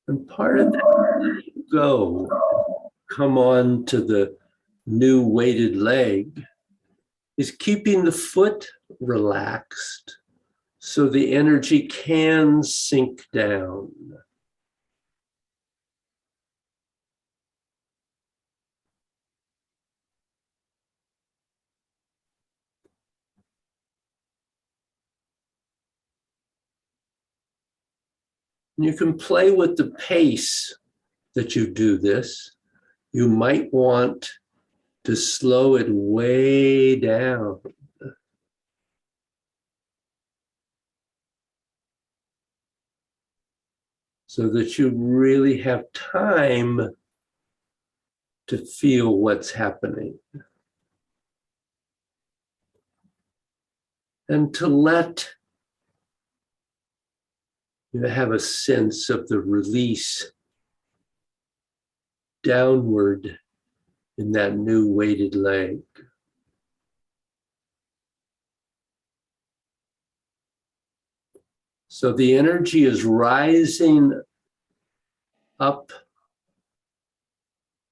Speaker 2: And part of that go, come on to the new weighted leg, is keeping the foot relaxed so the energy can sink down. You can play with the pace that you do this. You might want to slow it way down. So that you really have time to feel what's happening. And to let you have a sense of the release downward in that new weighted leg. So the energy is rising up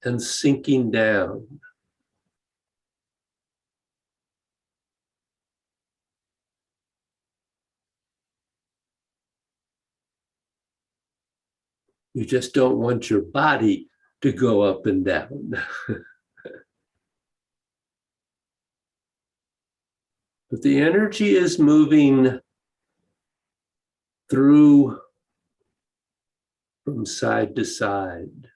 Speaker 2: and sinking down. You just don't want your body to go up and down. But the energy is moving through from side to side.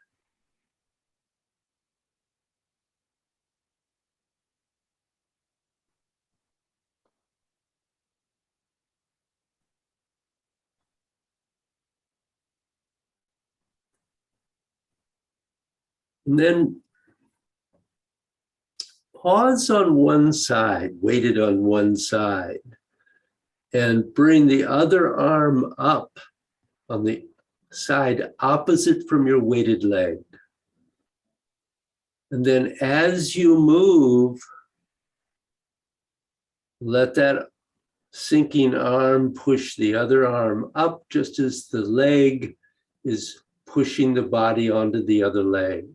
Speaker 2: And then pause on one side, weighted on one side, and bring the other arm up on the side opposite from your weighted leg. And then as you move, let that sinking arm push the other arm up, just as the leg is pushing the body onto the other leg.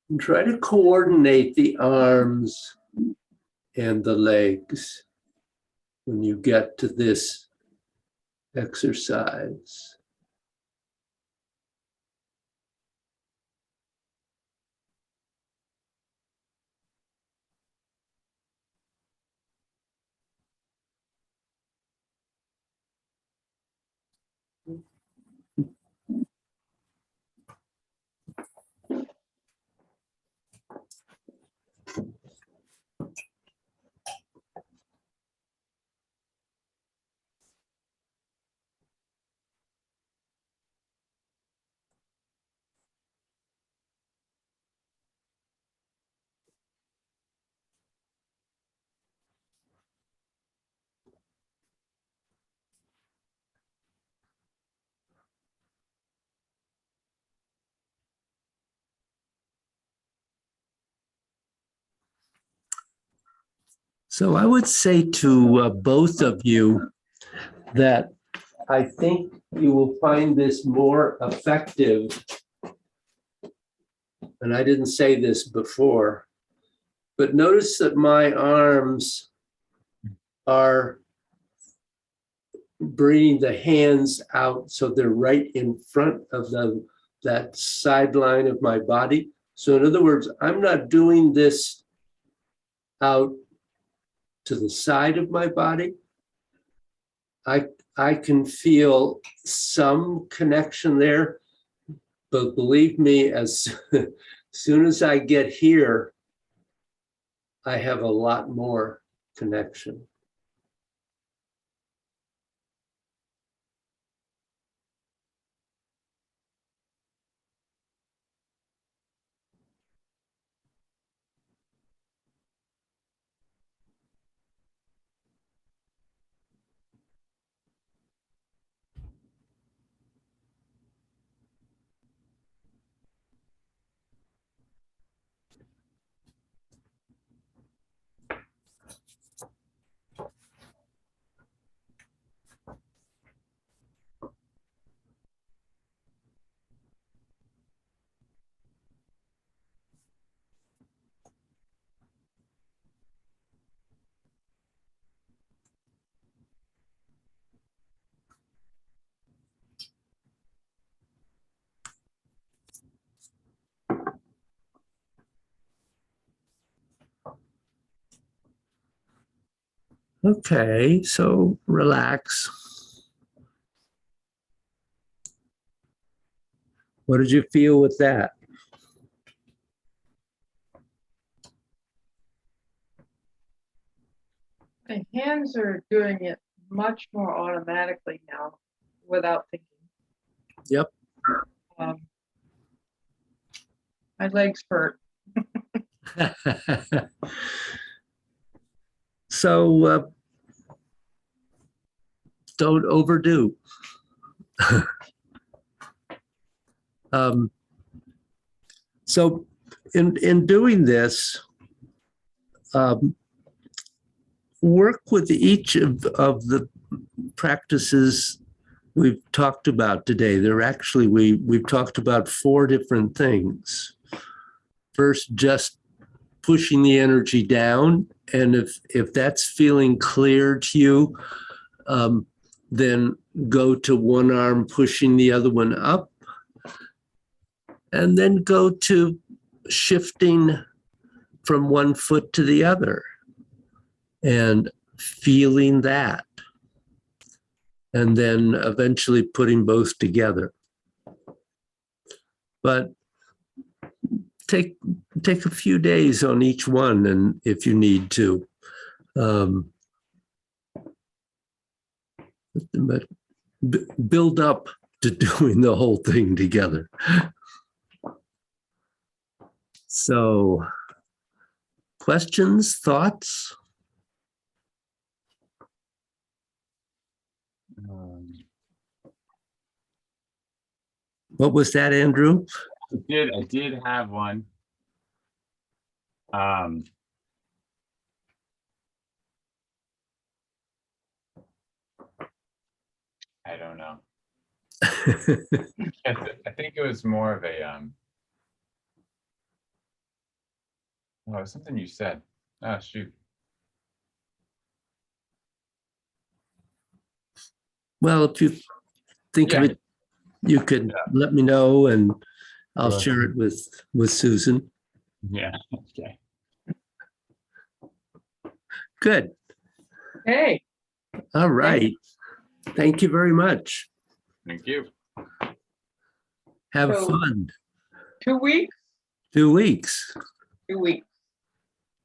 Speaker 2: And try to coordinate the arms and the legs when you get to this exercise. So I would say to both of you that I think you will find this more effective. And I didn't say this before, but notice that my arms are bringing the hands out so they're right in front of that sideline of my body. So in other words, I'm not doing this out to the side of my body. I can feel some connection there, but believe me, as soon as I get here, I have a lot more connection. Okay, so relax. What did you feel with that?
Speaker 1: My hands are doing it much more automatically now without thinking.
Speaker 2: Yep.
Speaker 1: My legs hurt.
Speaker 2: So don't overdo. So in doing this, work with each of the practices we've talked about today. They're actually, we've talked about 4 different things. First, just pushing the energy down. And if that's feeling clear to you, then go to one arm, pushing the other one up. And then go to shifting from one foot to the other and feeling that. And then eventually putting both together. But take a few days on each one, and if you need to. But build up to doing the whole thing together. So, questions, thoughts? What was that, Andrew?
Speaker 3: I did have one. I don't know. I think it was more of a oh, something you said. Oh shoot.
Speaker 2: Well, if you think of it, you could let me know, and I'll share it with Susan.
Speaker 3: Yeah. Okay.
Speaker 2: Good.
Speaker 1: Hey.
Speaker 2: All right. Thank you very much.
Speaker 3: Thank you.
Speaker 2: Have
Speaker 1: So,
Speaker 2: fun.
Speaker 1: 2 weeks?
Speaker 2: 2 weeks.
Speaker 1: 2 weeks.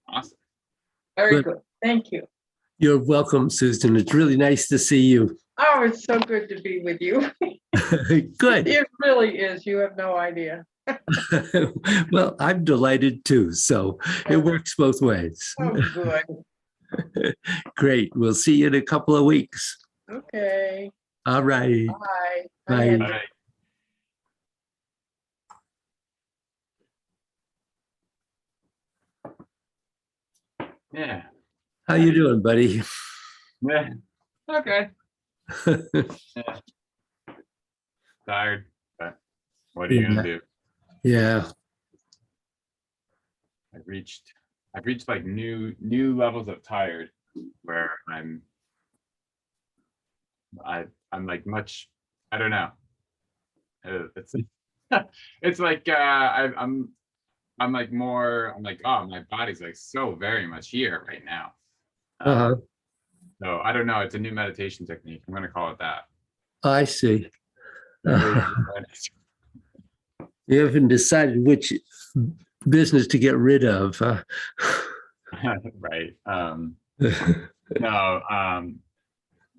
Speaker 3: Awesome.
Speaker 1: Very good. Thank you.
Speaker 2: You're welcome, Susan. It's really nice to see you.
Speaker 1: Oh, it's so good to be with you.
Speaker 2: Good.
Speaker 1: It really is. You have no idea.
Speaker 2: Well, I'm delighted too. So it works both ways.
Speaker 1: Oh, good.
Speaker 2: Great. We'll see you in a couple of weeks.
Speaker 1: Okay.
Speaker 2: All right.
Speaker 1: Bye.
Speaker 2: Bye.
Speaker 1: Andrew.
Speaker 3: Bye. Yeah.
Speaker 2: How you doing, buddy?
Speaker 3: Yeah. Okay. Tired, but what are you gonna do?
Speaker 2: Yeah.
Speaker 3: I've reached like new levels of tired where I'm like much, I don't know. It's it's like I'm like more, I'm like, oh, my body's like so very much here right now.
Speaker 2: Uh-huh.
Speaker 3: So I don't know. It's a new meditation technique. I'm gonna call it that.
Speaker 2: I see.
Speaker 3: Very
Speaker 2: You haven't decided which business to get rid of, huh?
Speaker 3: right. No,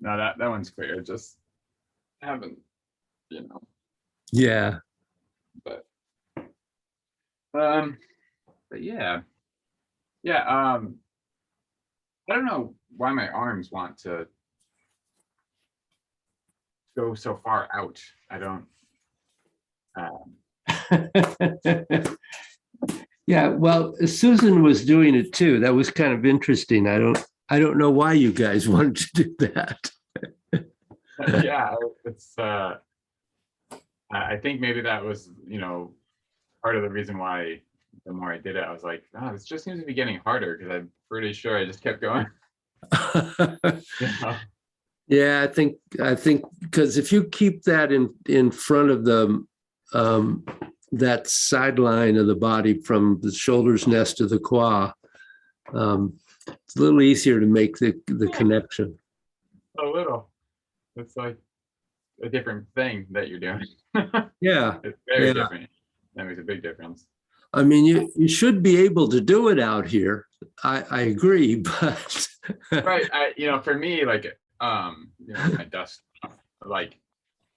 Speaker 3: no, that one's clear. Just haven't, you know,
Speaker 2: Yeah.
Speaker 3: but um, but yeah, yeah. I don't know why my arms want to go so far out. I don't.
Speaker 2: Yeah, well, Susan was doing it too. That was kind of interesting. I don't know why you guys wanted to do that.
Speaker 3: Yeah, it's. I think maybe that was, part of the reason why. The more I did it, I was like, oh, this just seems to be getting harder because I'm pretty sure I just kept going. Yeah.
Speaker 2: Yeah, I think because if you keep that in front of the that sideline of the body from the shoulder's nest to the quad, it's a little easier to make the connection.
Speaker 3: A little. It's like a different thing that you're doing.
Speaker 2: Yeah,
Speaker 3: It's very
Speaker 2: yeah.
Speaker 3: different. That makes a big difference.
Speaker 2: I mean, you should be able to do it out here. I agree, but
Speaker 3: Right. For me, like, my dust, like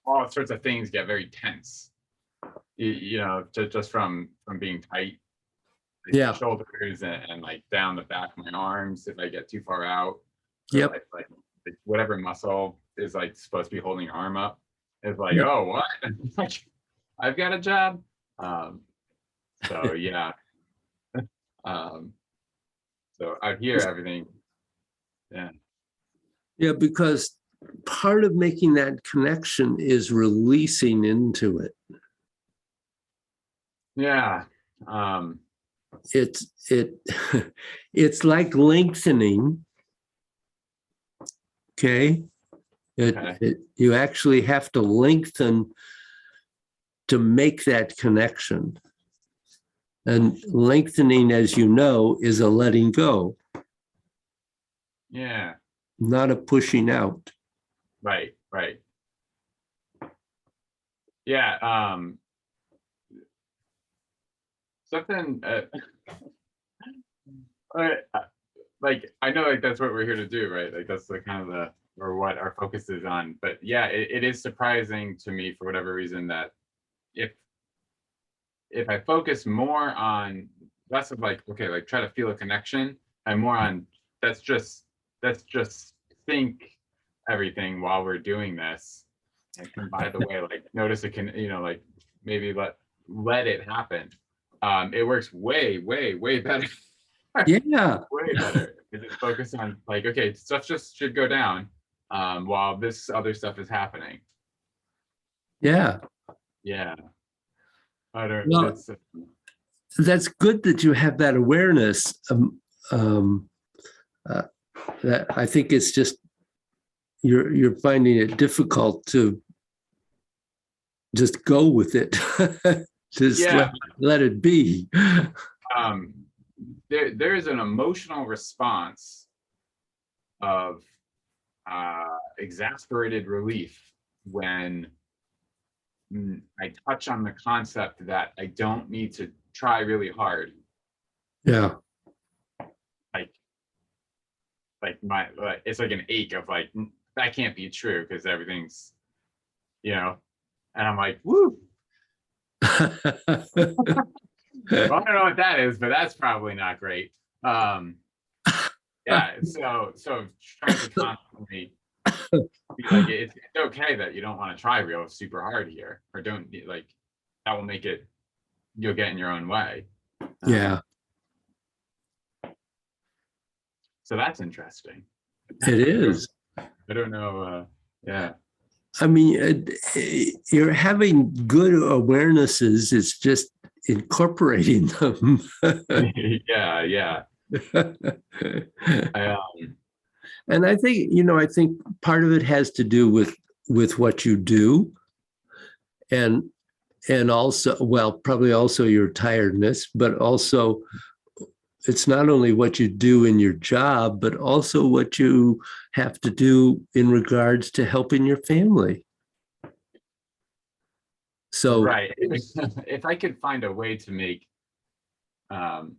Speaker 3: all sorts of things get very tense. Just from being tight, like
Speaker 2: Yeah.
Speaker 3: the shoulders and like down the back of my arms if I get too far out.
Speaker 2: Yep.
Speaker 3: Like whatever muscle is like supposed to be holding your arm up is like,
Speaker 2: Yep.
Speaker 3: oh, what? Like, I've got a job. So yeah. So out here, everything. Yeah.
Speaker 2: Yeah, because part of making that connection is releasing into it.
Speaker 3: Yeah.
Speaker 2: It's it's like lengthening. Okay.
Speaker 3: Okay.
Speaker 2: You actually have to lengthen to make that connection. And lengthening, as you know, is a letting go,
Speaker 3: Yeah.
Speaker 2: not a pushing out.
Speaker 3: Right. Right. Yeah. Something. Like I know, like that's what we're here to do, right? Like that's the kind of or what our focus is on. But yeah, it is surprising to me for whatever reason that if I focus more on less of like, okay, like try to feel a connection and more on let's just think everything while we're doing this. And by the way, like notice it can, like maybe let it happen. It works way, way, way better.
Speaker 2: Yeah.
Speaker 3: Way better. Because it's focused on like, okay, stuff just should go down while this other stuff is happening.
Speaker 2: Yeah.
Speaker 3: Yeah. I don't.
Speaker 2: Well, that's good that you have that awareness. That I think it's just you're finding it difficult to just go with it. Just let it be.
Speaker 3: There is an emotional response of exasperated relief when I touch on the concept that I don't need to try really hard.
Speaker 2: Yeah.
Speaker 3: It's like an ache of like, that can't be true because everything's, and I'm like, woo. Well, I don't know what that is, but that's probably not great. Yeah, so trying to constantly be like, it's okay that you don't want to try real super hard here, or don't like that will make it, you'll get in your own way.
Speaker 2: Yeah.
Speaker 3: So that's interesting.
Speaker 2: It is.
Speaker 3: I don't know. Yeah.
Speaker 2: I mean, you're having good awarenesses. It's just incorporating them.
Speaker 3: Yeah. Yeah. I,
Speaker 2: And I think, I think part of it has to do with what you do, and also, well, probably also your tiredness, but also it's not only what you do in your job, but also what you have to do in regards to helping your family. So,
Speaker 3: right. If I could find a way to make, um,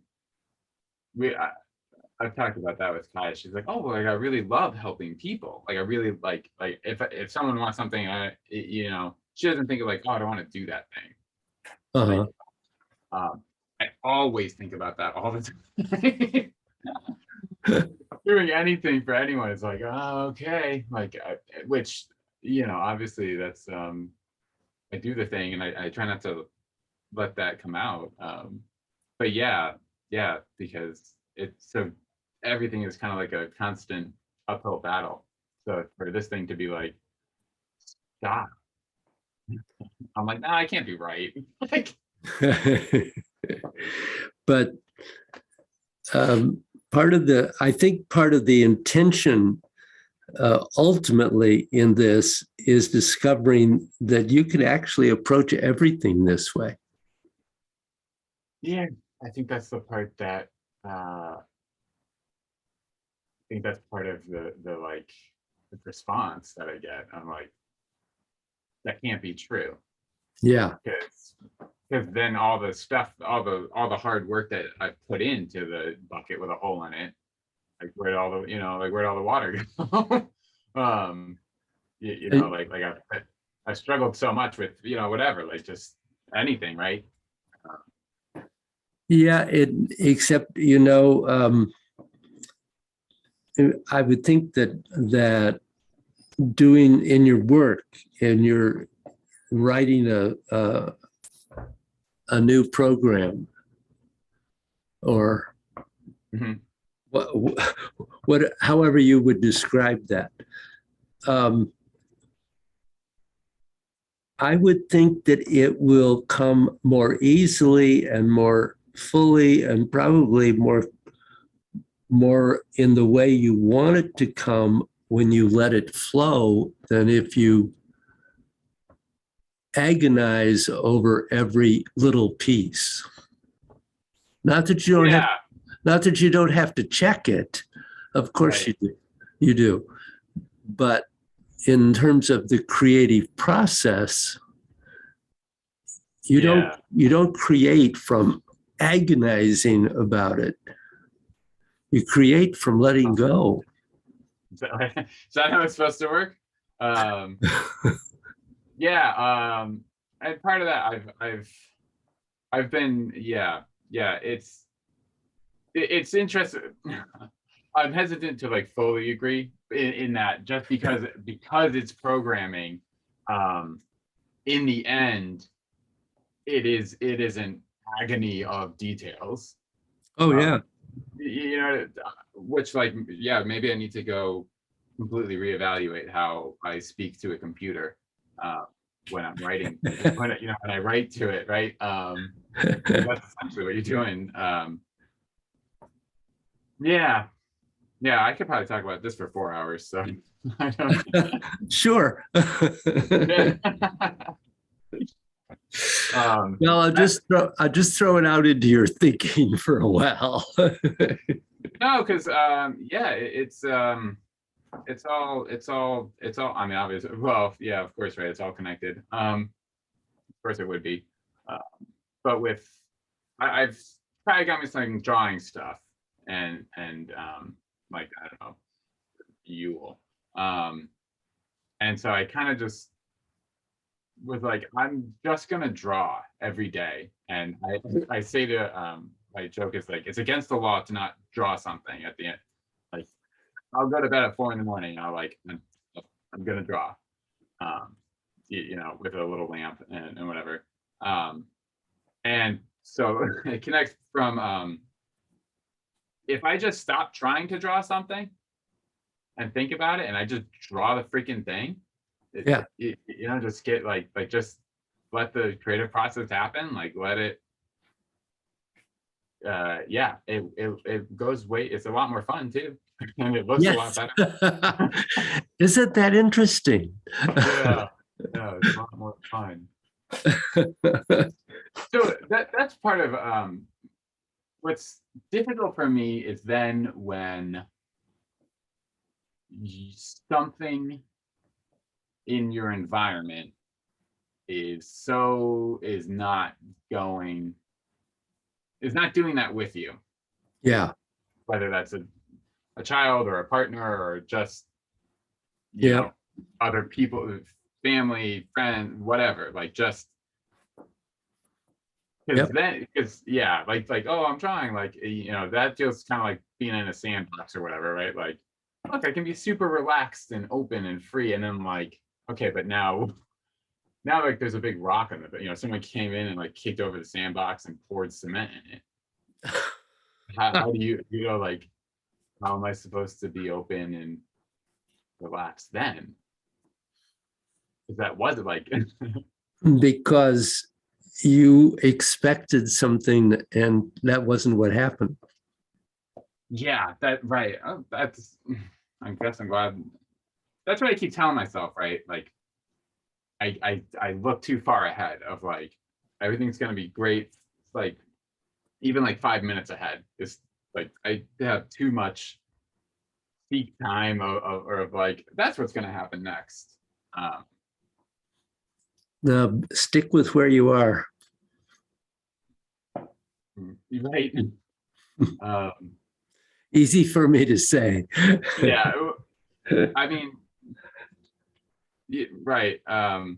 Speaker 3: I've talked about that with Kaya. She's like, oh, like I really love helping people. Like I really like if someone wants something, she doesn't think of like, oh, I don't want to do that thing.
Speaker 2: uh-huh.
Speaker 3: I always think about that all the time. Doing anything for anyone is like, oh, okay, like, which obviously that's I do the thing and I try not to let that come out. But yeah, because it's so everything is kind of like a constant uphill battle. So for this thing to be like, stop, I'm like, nah, I can't be right. Like,
Speaker 2: But I think part of the intention ultimately in this is discovering that you can actually approach everything this way.
Speaker 3: yeah, I think that's the part that I think that's part of the like the response that I get. I'm like, that can't be true.
Speaker 2: Yeah.
Speaker 3: Because then all the stuff, all the hard work that I put into the bucket with a hole in it, like where'd all the where'd all the water go? Like I struggled so much with whatever, like just anything, right?
Speaker 2: Yeah, except I would think that doing in your work and you're writing a new program or
Speaker 3: Mhm.
Speaker 2: what however you would describe that. I would think that it will come more easily and more fully and probably more in the way you want it to come when you let it flow than if you agonize over every little piece. Not that you don't have,
Speaker 3: Yeah,
Speaker 2: not that you don't have to check it. Of course
Speaker 3: right.
Speaker 2: you do. But in terms of the creative process,
Speaker 3: Yeah.
Speaker 2: you don't create from agonizing about it. You create from letting go.
Speaker 3: Is that how it's supposed to work? Um, yeah. And part of that, I've been, yeah. It's interesting. I'm hesitant to like fully agree in that just because it's programming. Um, in the end, it is an agony of details.
Speaker 2: Oh
Speaker 3: Um,
Speaker 2: yeah.
Speaker 3: which like maybe I need to go completely reevaluate how I speak to a computer when I'm writing when I write to it, right? That's essentially what you're doing. Yeah, I could probably talk about this for 4 hours. So I don't.
Speaker 2: Sure.
Speaker 3: Yeah.
Speaker 2: Well, I'll just throw it out into your thinking for a while.
Speaker 3: No, because it's all. I mean, obviously, well, yeah, of course, right. It's all connected. Of course, it would be. Uh, but I've probably got me some drawing stuff and like I don't know, Yule. Um, and so I kind of just was like, I'm just gonna draw every day, and I say to my joke is like, it's against the law to not draw something at the end. Like I'll go to bed at 4 in the morning. And I'm gonna draw, um, with a little lamp and whatever. And so it connects from if I just stop trying to draw something and think about it and I just draw the freaking thing,
Speaker 2: Yeah.
Speaker 3: just get just let the creative process happen, like let it, yeah, it goes way, it's a lot more fun too. And it looks a lot
Speaker 2: Yes.
Speaker 3: better.
Speaker 2: Isn't that interesting?
Speaker 3: Yeah, yeah, it's a lot more fun. So that's part of what's difficult for me is then when something in your environment is not going, is not doing that with you,
Speaker 2: Yeah.
Speaker 3: whether that's a child or a partner or just
Speaker 2: Yeah.
Speaker 3: other people, family, friend, whatever, like just because
Speaker 2: Yep.
Speaker 3: then, because yeah, like oh, I'm trying, like that feels kind of like being in a sandbox or whatever, right? Like, look, I can be super relaxed and open and free, and then like, okay, but now like there's a big rock on it, someone came in and like kicked over the sandbox and poured cement in it. How do like, how am I supposed to be open and relaxed then? Because that wasn't like,
Speaker 2: Because you expected something and that wasn't what happened.
Speaker 3: yeah, that right. Oh, that's, I guess I'm glad. That's what I keep telling myself, right? Like, I look too far ahead of like everything's gonna be great. Like even like 5 minutes ahead is like I have too much peak time of like that's what's gonna happen next. Um,
Speaker 2: Stick with where you are.
Speaker 3: right. Um,
Speaker 2: Easy for me to say.
Speaker 3: yeah, I mean, right. I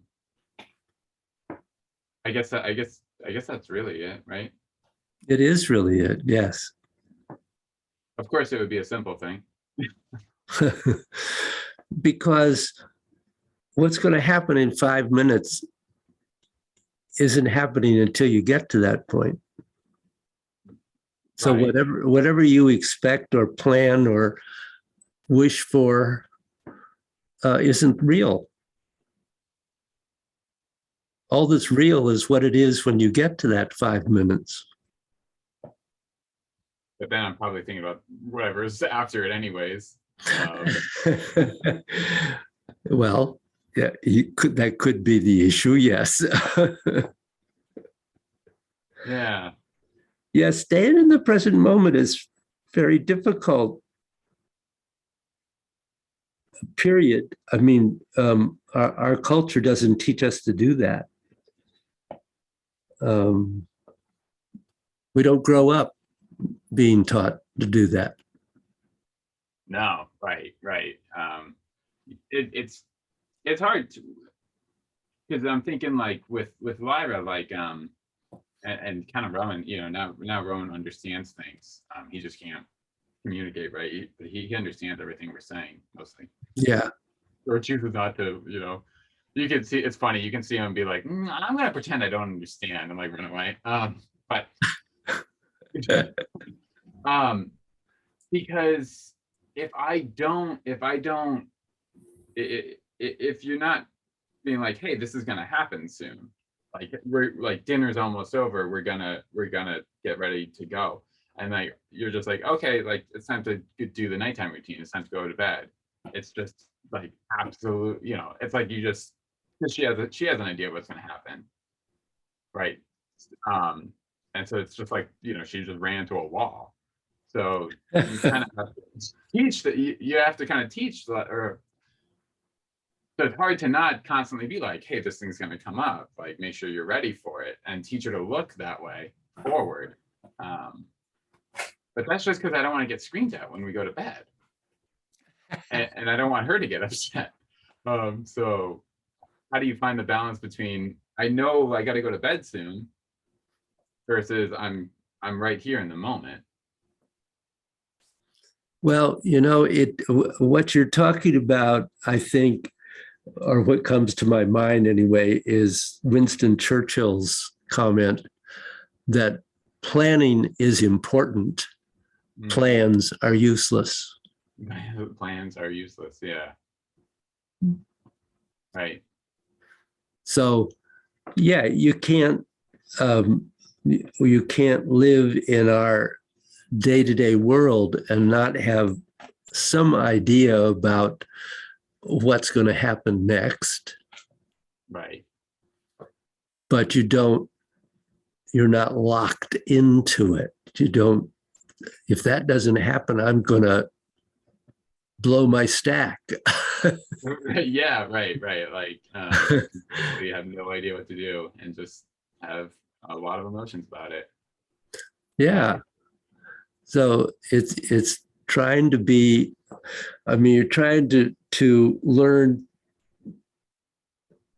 Speaker 3: guess that's really it, right?
Speaker 2: It is really it. Yes.
Speaker 3: Of course, it would be a simple thing.
Speaker 2: Because what's going to happen in 5 minutes isn't happening until you get to that point. So
Speaker 3: Right.
Speaker 2: whatever you expect or plan or wish for isn't real. All that's real is what it is when you get to that 5 minutes.
Speaker 3: But then I'm probably thinking about whatever's after it anyways.
Speaker 2: Well, yeah, that could be the issue, yes.
Speaker 3: Yeah.
Speaker 2: Yeah, staying in the present moment is very difficult, period. I mean, our culture doesn't teach us to do that. We don't grow up being taught to do that.
Speaker 3: No, right. It's hard to, because I'm thinking like with Lyra, like and kind of Rowan, now Rowan understands things. He just can't communicate, right? But he understands everything we're saying mostly.
Speaker 2: Yeah.
Speaker 3: Or chooses not to, you can see, it's funny, you can see him be like, I'm gonna pretend I don't understand and like run away. But because if you're not being like, hey, this is gonna happen soon, like we're like dinner's almost over, we're gonna get ready to go, and like you're just like, okay, like it's time to do the nighttime routine, it's time to go to bed. It's just like absolute, it's like you just, because she has an idea what's gonna happen, right? And so it's just like, she just ran into a wall. So you kind of have to teach that, you have to kind of teach that, or so it's hard to not constantly be like, hey, this thing's going to come up, like make sure you're ready for it and teach her to look that way forward. But that's just because I don't want to get screamed at when we go to bed. And I don't want her to get upset. So how do you find the balance between, I know I got to go to bed soon, versus I'm right here in the moment?
Speaker 2: Well, what you're talking about, I think, or what comes to my mind anyway, is Winston Churchill's comment that planning is important,
Speaker 3: Mm.
Speaker 2: plans are useless.
Speaker 3: Plans are useless. Yeah. Right.
Speaker 2: So, yeah, you can't live in our day-to-day world and not have some idea about what's going to happen next,
Speaker 3: Right.
Speaker 2: but you're not locked into it. You don't, if that doesn't happen, I'm going to blow my stack.
Speaker 3: Yeah, right, right. Like you have no idea what to do and just have a lot of emotions about it.
Speaker 2: Yeah. So it's trying to be, I mean, you're trying to learn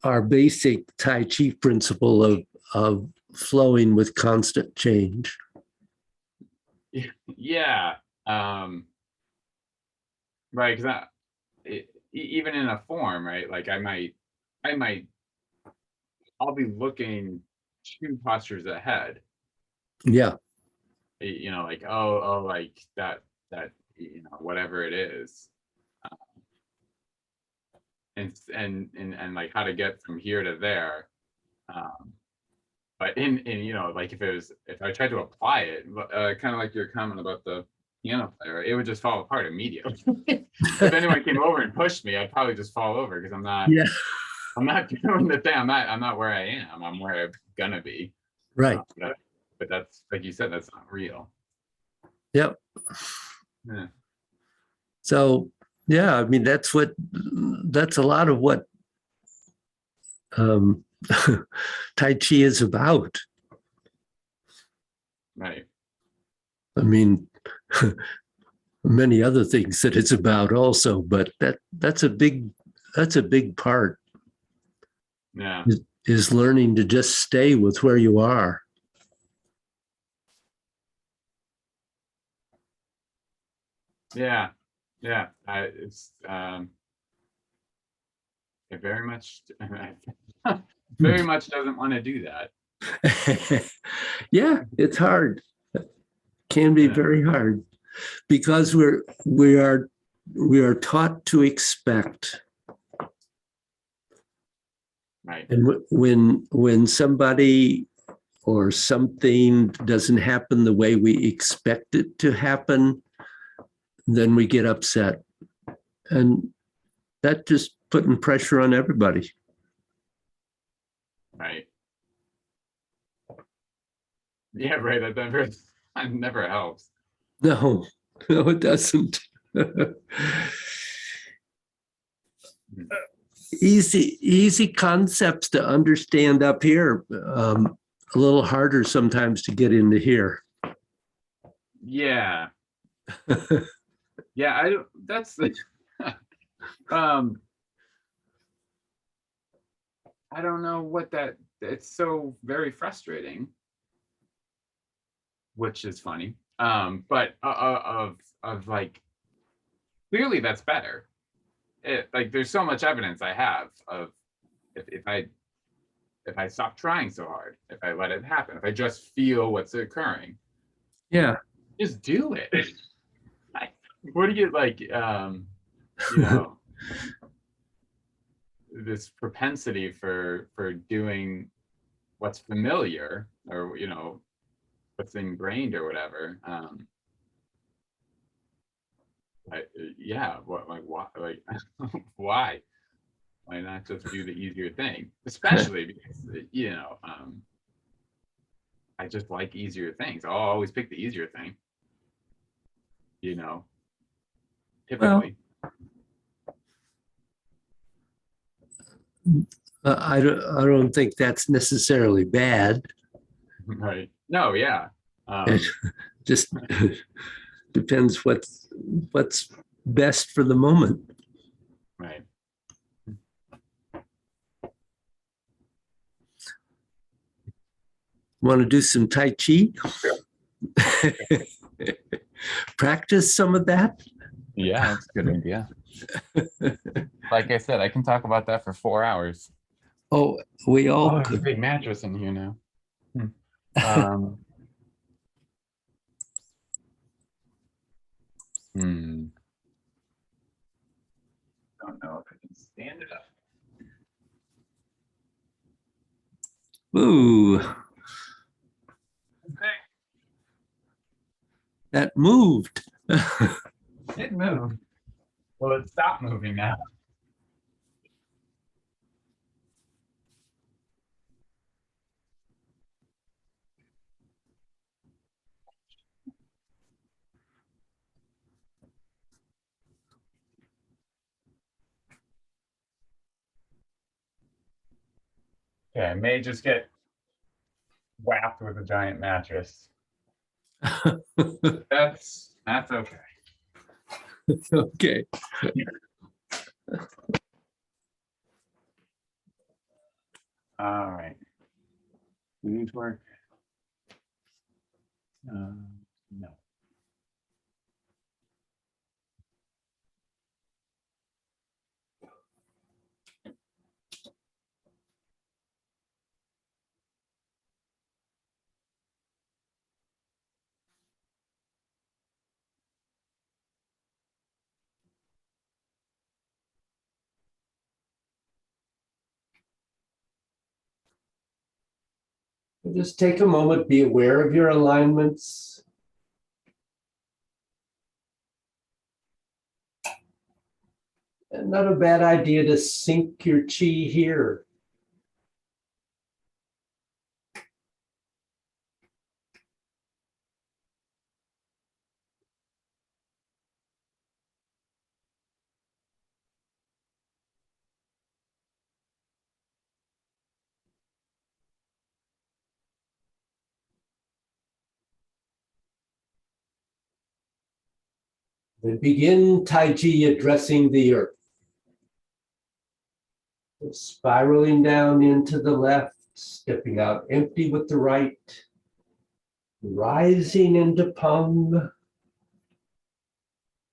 Speaker 2: our basic Tai Chi principle of flowing with constant change.
Speaker 3: Yeah. Right, because even in a form, right? Like I'll be looking 2 postures ahead.
Speaker 2: Yeah.
Speaker 3: You know, like oh, like that whatever it is, and like how to get from here to there. But in like if I tried to apply it, kind of like your comment about the piano player, it would just fall apart immediately. If anyone came over and pushed me, I'd probably just fall over because I'm not doing the thing. I'm not where I am. I'm where I'm gonna be.
Speaker 2: Right.
Speaker 3: But that's, like you said, that's not real.
Speaker 2: Yep.
Speaker 3: Yeah.
Speaker 2: So yeah, I mean that's a lot of what Tai Chi is about.
Speaker 3: Right.
Speaker 2: I mean, many other things that it's about also, but that's a big part.
Speaker 3: Yeah.
Speaker 2: Is learning to just stay with where you are.
Speaker 3: Yeah. Yeah. It's it very much very much doesn't want to do that.
Speaker 2: Yeah, it's hard. Can be very hard because we are taught to expect.
Speaker 3: Right.
Speaker 2: And when somebody or something doesn't happen the way we expect it to happen, then we get upset. And that just putting pressure on everybody.
Speaker 3: Right. Yeah, right. That never helps.
Speaker 2: No, it doesn't. Easy concepts to understand up here. A little harder sometimes to get into here.
Speaker 3: Yeah. Yeah, that's the I don't know what it's so very frustrating, which is funny. But of like clearly that's better. Like there's so much evidence I have of if I stop trying so hard, if I let it happen, if I just feel what's occurring.
Speaker 2: Yeah.
Speaker 3: Just do it. What do you like you know this propensity for doing what's familiar or what's ingrained or whatever. Yeah, what like why like why not just do the easier thing, especially because I just like easier things. I'll always pick the easier thing, typically.
Speaker 2: I don't think that's necessarily bad.
Speaker 3: Right. No, yeah.
Speaker 2: It just depends what's best for the moment.
Speaker 3: Right.
Speaker 2: Want to do some Tai Chi? Practice some of that?
Speaker 3: Yeah, that's a good idea. Like I said, I can talk about that for 4 hours.
Speaker 2: Oh, we all
Speaker 3: there's a
Speaker 2: could.
Speaker 3: big mattress in here now. Don't know if I can stand it up.
Speaker 2: Ooh,
Speaker 3: Okay.
Speaker 2: that moved.
Speaker 3: It moved. Well, it stopped moving now. Okay, I may just get whacked with a giant mattress. That's okay.
Speaker 2: Okay.
Speaker 3: All right. We need to work. No.
Speaker 2: Just take a moment, be aware of your alignments. And not a bad idea to sink your chi here. Then begin Tai Chi addressing the earth. Spiraling down into the left, stepping out empty with the right, rising into Pung,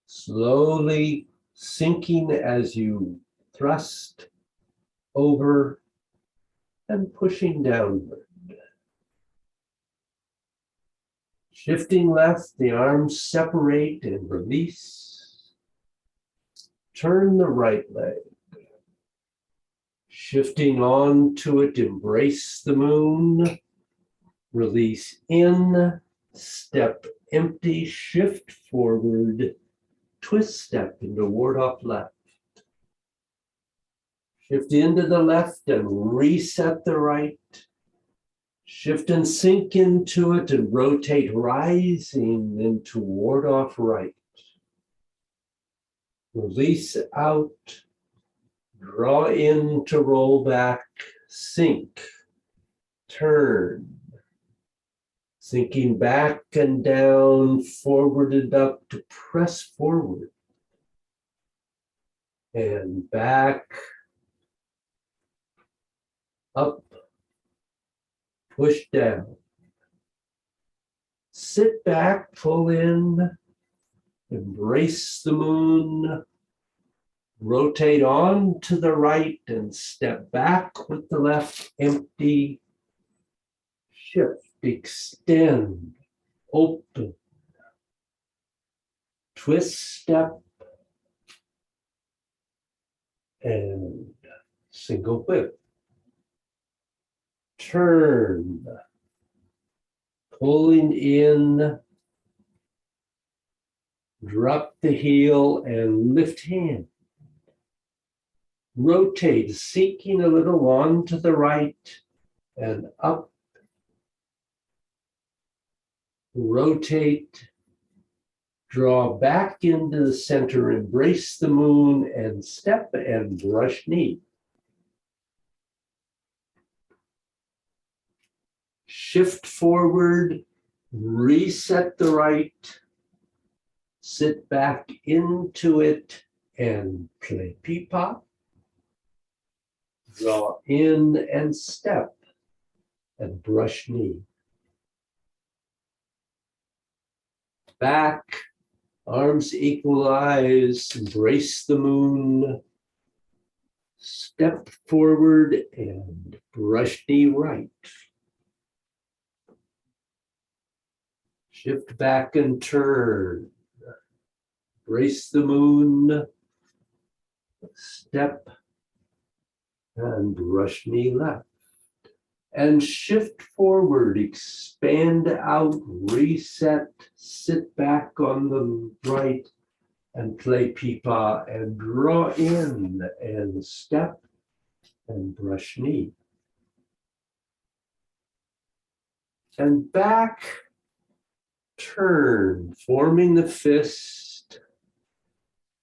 Speaker 2: slowly sinking as you thrust over and pushing downward. Shifting left, the arms separate and release. Turn the right leg. Shifting on to it, embrace the moon. Release in, step empty, shift forward, twist step into ward off left. Shift into the left and reset the right. Shift and sink into it and rotate, rising into ward off right. Release out, draw in to roll back, sink, turn. Sinking back and down, forward and up to press forward. And back, up, push down. Sit back, pull in, embrace the moon, rotate on to the right and step back with the left, empty, shift, extend, open, twist step, and single whip. Turn, pulling in, drop the heel and lift hand. Rotate, sinking a little on to the right and up. Rotate, draw back into the center, embrace the moon and step and brush knee. Shift forward, reset the right, sit back into it and play peepop. Draw in and step and brush knee. Back, arms equalize, embrace the moon. Step forward and brush knee right. Shift back and turn. brace the moon, step, and brush knee left. And shift forward, expand out, reset, sit back on the right, and play peepaw, and draw in, and step, and brush knee. And back, turn, forming the fist,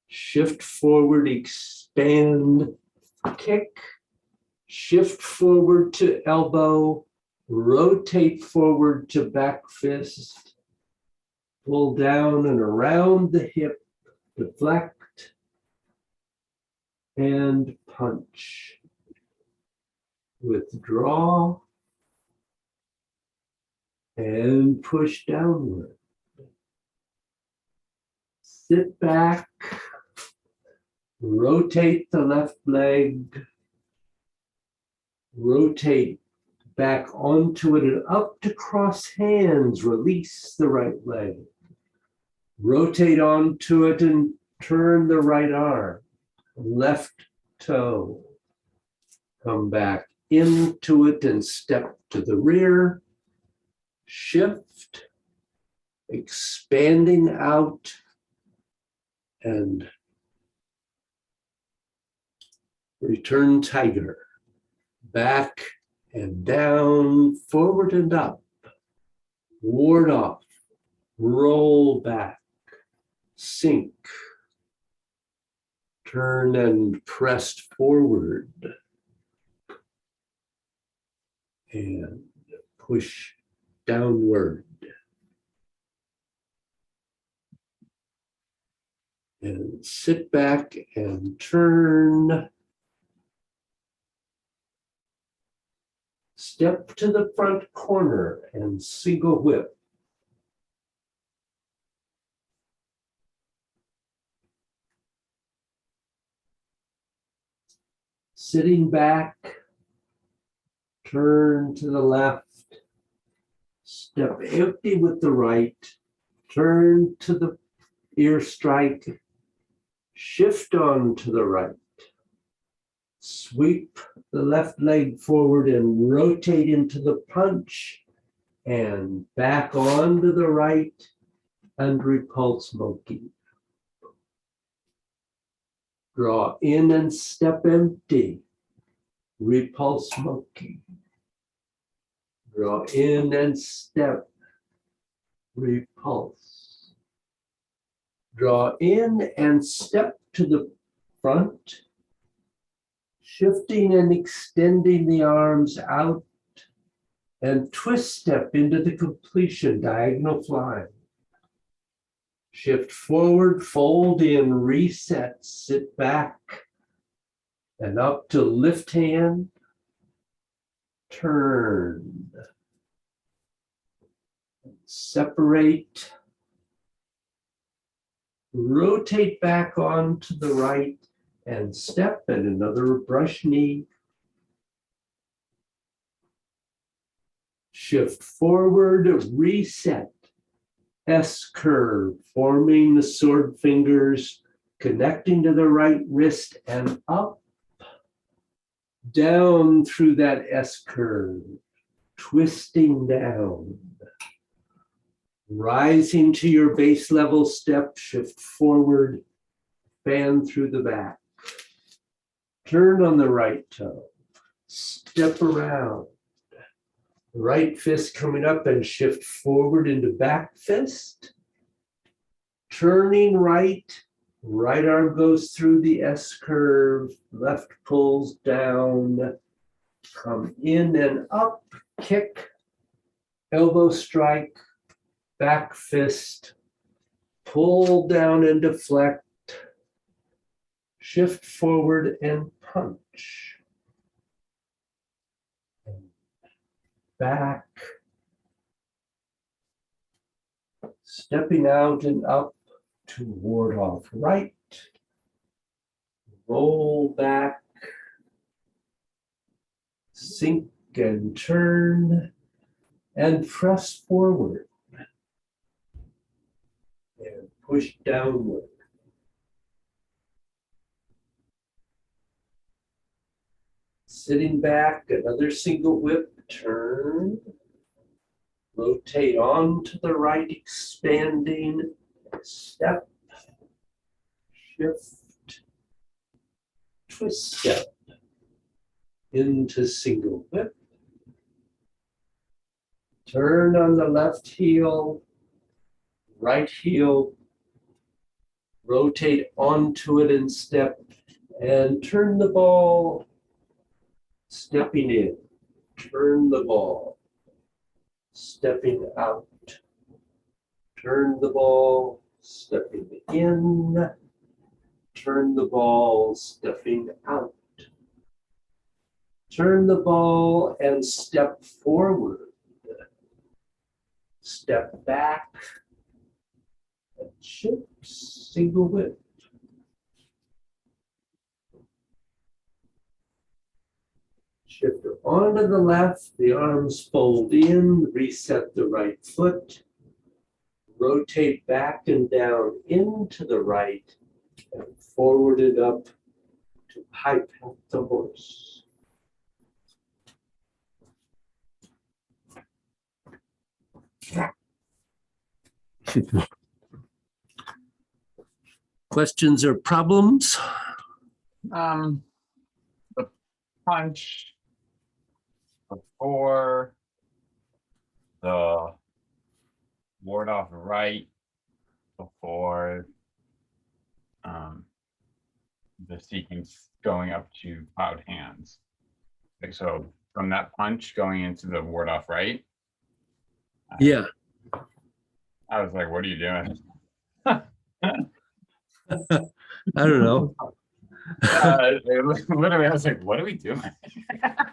Speaker 2: shift forward, expand, kick, shift forward to elbow, rotate forward to back fist, pull down and around the hip, deflect, and punch. Withdraw, and push downward. Sit back, rotate the left leg, rotate back onto it and up to cross hands, release the right leg. Rotate onto it and turn the right arm, left toe. Come back into it and step to the rear. Shift, expanding out, and return tiger. Back and down, forward and up. Ward off, roll back, sink. Turn and press forward. And push downward. And sit back and turn. Step to the front corner and single whip. Sitting back, turn to the left. Step empty with the right, turn to the ear strike, shift on to the right, sweep the left leg forward and rotate into the punch, and back on to the right and repulse monkey. Draw in and step empty, repulse monkey. Draw in and step, repulse. Draw in and step to the front, shifting and extending the arms out, and twist step into the completion, diagonal flying. Shift forward, fold in, reset, sit back, and up to lift hand, turn, separate, rotate back on to the right and step, and another brush knee. Shift forward, reset, S curve, forming the sword fingers, connecting to the right wrist and up, down through that S curve, twisting down, rising to your base level step, shift forward, fan through the back, turn on the right toe, step around, right fist coming up and shift forward into back fist, turning right, right arm goes through the S curve, left pulls down, come in and up, kick, elbow strike, back fist, pull down and deflect, shift forward and punch. And back, stepping out and up to ward off right, roll back, sink and turn, and press forward. And push downward. Sitting back, another single whip, turn. Rotate on to the right, expanding, step, shift, twist step, into single whip. Turn on the left heel, right heel, rotate onto it and step, and turn the ball, stepping in, turn the ball, stepping out, turn the ball, stepping in, turn the ball, stepping out, turn the ball and step forward, step back, and shift, single whip. Shifter onto the left, the arms fold in, reset the right foot, rotate back and down into the right, and forward it up to high path the horse. Questions or problems?
Speaker 3: The punch before the ward off right before the sequence going up to cloud hands. Like, so from that punch going into the ward off right.
Speaker 2: Yeah.
Speaker 3: I was like, what are you doing?
Speaker 2: I don't know.
Speaker 3: Literally, I was like, what are we doing?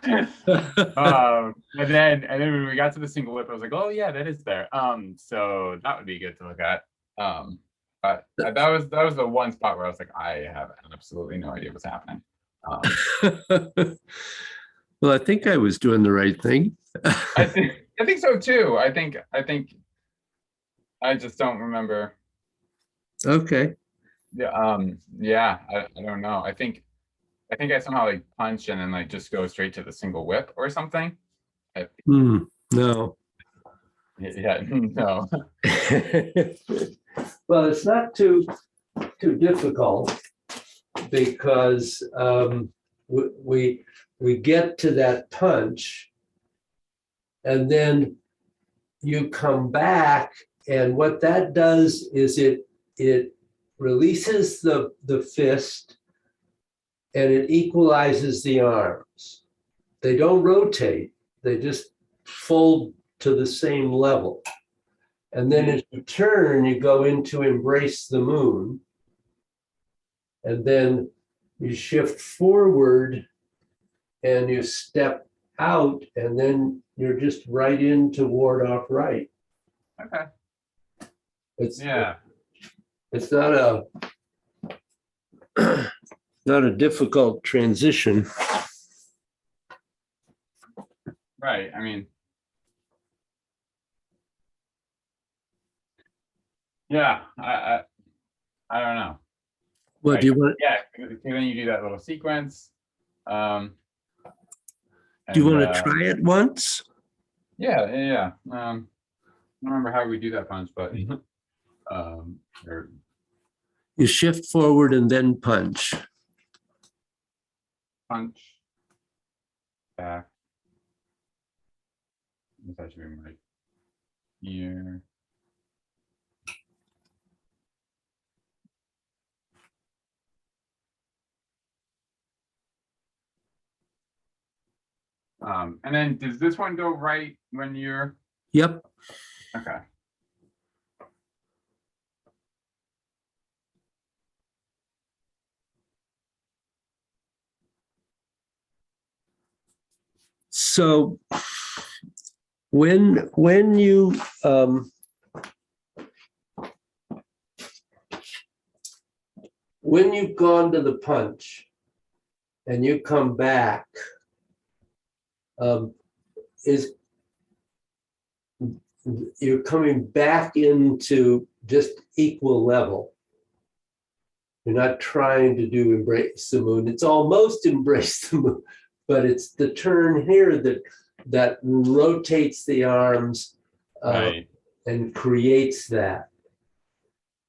Speaker 3: And then when we got to the single whip, I was like, oh yeah, that is there. So that would be good to look at. But that was the one spot where I was like, I have absolutely no idea what's happening.
Speaker 2: Well, I think I was doing the right thing.
Speaker 3: I think so too. I think I just don't remember.
Speaker 2: Okay.
Speaker 3: Yeah, I don't know. I think I somehow like punch and then like just go straight to the single whip or something.
Speaker 2: No.
Speaker 3: Yeah, no.
Speaker 2: Well, it's not too difficult because we get to that punch and then you come back, and what that does is it releases the fist and it equalizes the arms. They don't rotate, they just fold to the same level. And then as you turn, you go into embrace the moon. And then you shift forward and you step out, and then you're just right into ward off right.
Speaker 3: Okay.
Speaker 2: It's not a difficult transition.
Speaker 3: Right. I mean, yeah, I don't know.
Speaker 2: What
Speaker 3: Right.
Speaker 2: do you want?
Speaker 3: Yeah, then you do that little sequence.
Speaker 2: Do you want to try it once?
Speaker 3: Yeah. I don't remember how we do that punch, but
Speaker 2: You shift forward and then punch.
Speaker 3: punch back. That should be right here. And then does this one go right when you're
Speaker 2: Yep.
Speaker 3: okay?
Speaker 2: So when you've gone to the punch and you come back, you're coming back into just equal level. You're not trying to do embrace the moon. It's almost embrace the moon, but it's the turn here that rotates the arms
Speaker 3: Right.
Speaker 2: and creates that.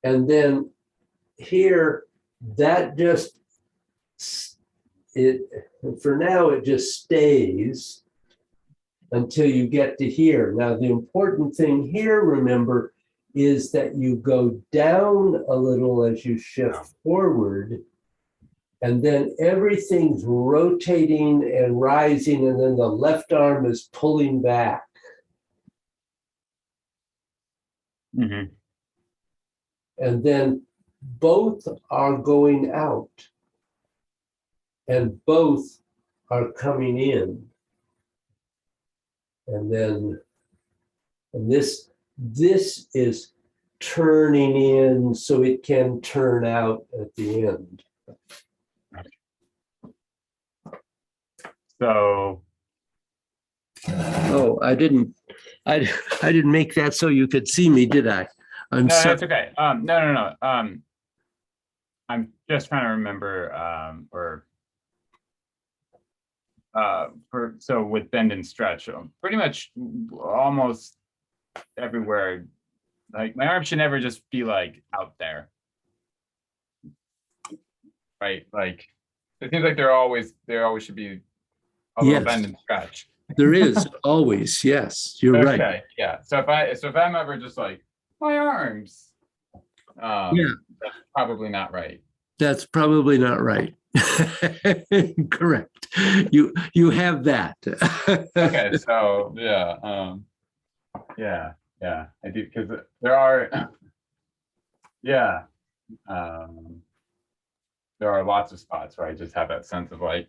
Speaker 2: And then here, that just, it, for now, it just stays until you get to here. Now, the important thing here, remember, is that you go down a little as you shift forward, and then everything's rotating and rising, and then the left arm is pulling back.
Speaker 3: Mhm.
Speaker 2: And then both are going out, and both are coming in. And then, and this is turning in so it can turn out at the end.
Speaker 3: So,
Speaker 2: Oh, I didn't make that so you could see me, did I? I'm
Speaker 3: no,
Speaker 2: sorry.
Speaker 3: that's okay. No. I'm just trying to remember, so with bend and stretch, pretty much almost everywhere, like my arm should never just be like out there. Right? Like it seems like there always should be a little
Speaker 2: Yes.
Speaker 3: bend and stretch.
Speaker 2: There is always, yes, you're right.
Speaker 3: Okay, yeah. So if I'm ever just like my arms,
Speaker 2: Yeah.
Speaker 3: that's probably not right.
Speaker 2: That's probably not right. Correct. You have that.
Speaker 3: Okay, so yeah, I do, because there are, yeah, there are lots of spots where I just have that sense of like,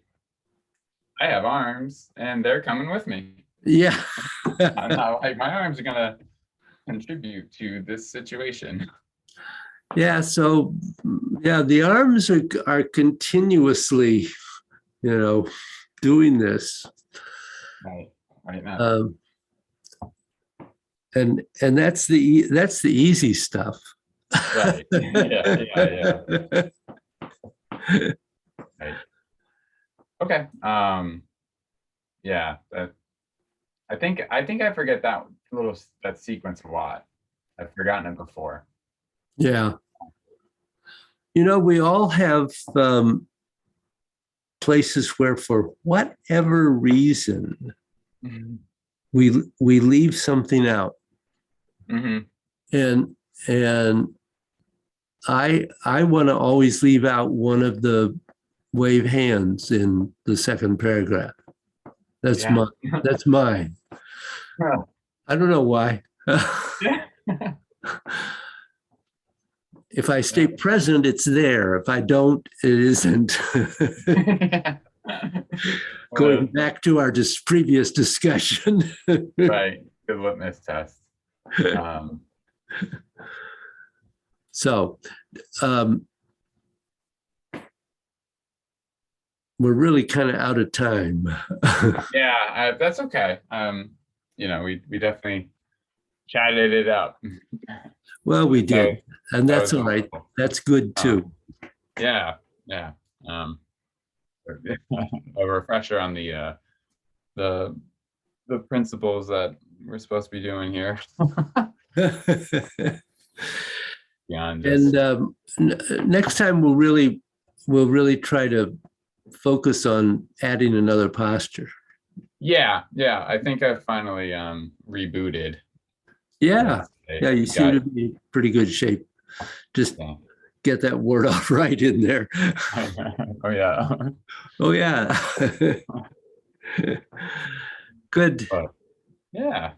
Speaker 3: I have arms and they're coming with me.
Speaker 2: Yeah.
Speaker 3: I'm not like my arms are gonna contribute to this situation.
Speaker 2: Yeah. So, yeah, the arms are continuously, doing this,
Speaker 3: Right now.
Speaker 2: and that's the easy stuff.
Speaker 3: Right. Yeah. Right. Okay. Yeah. I think I forget that sequence a lot. I've forgotten it before.
Speaker 2: Yeah. We all have places where, for whatever reason,
Speaker 3: Mm-hmm.
Speaker 2: we leave something out.
Speaker 3: Mm-hmm.
Speaker 2: And I want to always leave out one of the wave hands in the second paragraph. That's
Speaker 3: Yeah.
Speaker 2: that's mine.
Speaker 3: Yeah.
Speaker 2: I don't know why.
Speaker 3: Yeah.
Speaker 2: If I stay present, it's there. If I don't, it isn't. Going back to our previous discussion.
Speaker 3: Right. Good litmus test.
Speaker 2: So we're really kind of out of time.
Speaker 3: Yeah, that's okay. We definitely chatted it up.
Speaker 2: Well, we did, and that's all right.
Speaker 3: Wonderful.
Speaker 2: That's good too.
Speaker 3: Yeah. A refresher on the principles that we're supposed to be doing here. Beyond just,
Speaker 2: And next time we'll really try to focus on adding another posture.
Speaker 3: yeah. I think I finally rebooted.
Speaker 2: Yeah, you seem to be in pretty good shape. Just get that word off right in there.
Speaker 3: Oh yeah.
Speaker 2: Oh yeah. Good.
Speaker 3: But, yeah.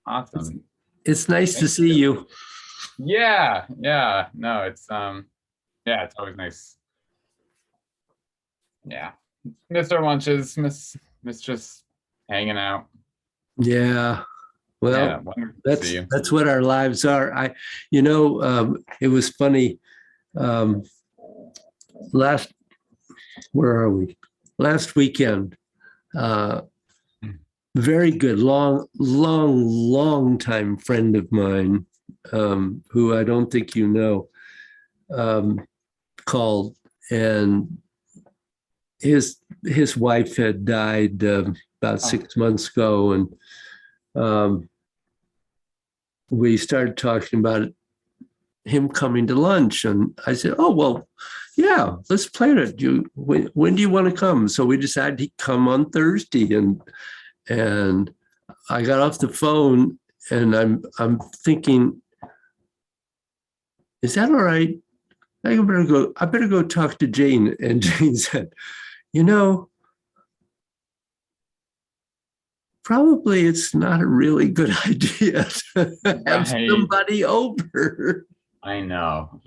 Speaker 3: Awesome.
Speaker 2: It's nice to see you.
Speaker 3: Yeah. No, it's it's always nice. Yeah. Miss our lunches, miss just hanging out.
Speaker 2: Yeah. Well,
Speaker 3: yeah,
Speaker 2: that's what our lives are. It was funny. Last weekend, very good, long time friend of mine, who I don't think you know, called, and his his wife had died about 6 months ago, and we started talking about him coming to lunch, and I said, "Oh well, yeah, let's plan it. When do you want to come?" So we decided he'd come on Thursday, and I got off the phone, and I'm thinking, is that all right? I better go talk to Jane. And Jane said, probably it's not a really good idea to have
Speaker 3: Right.
Speaker 2: somebody over.
Speaker 3: I know.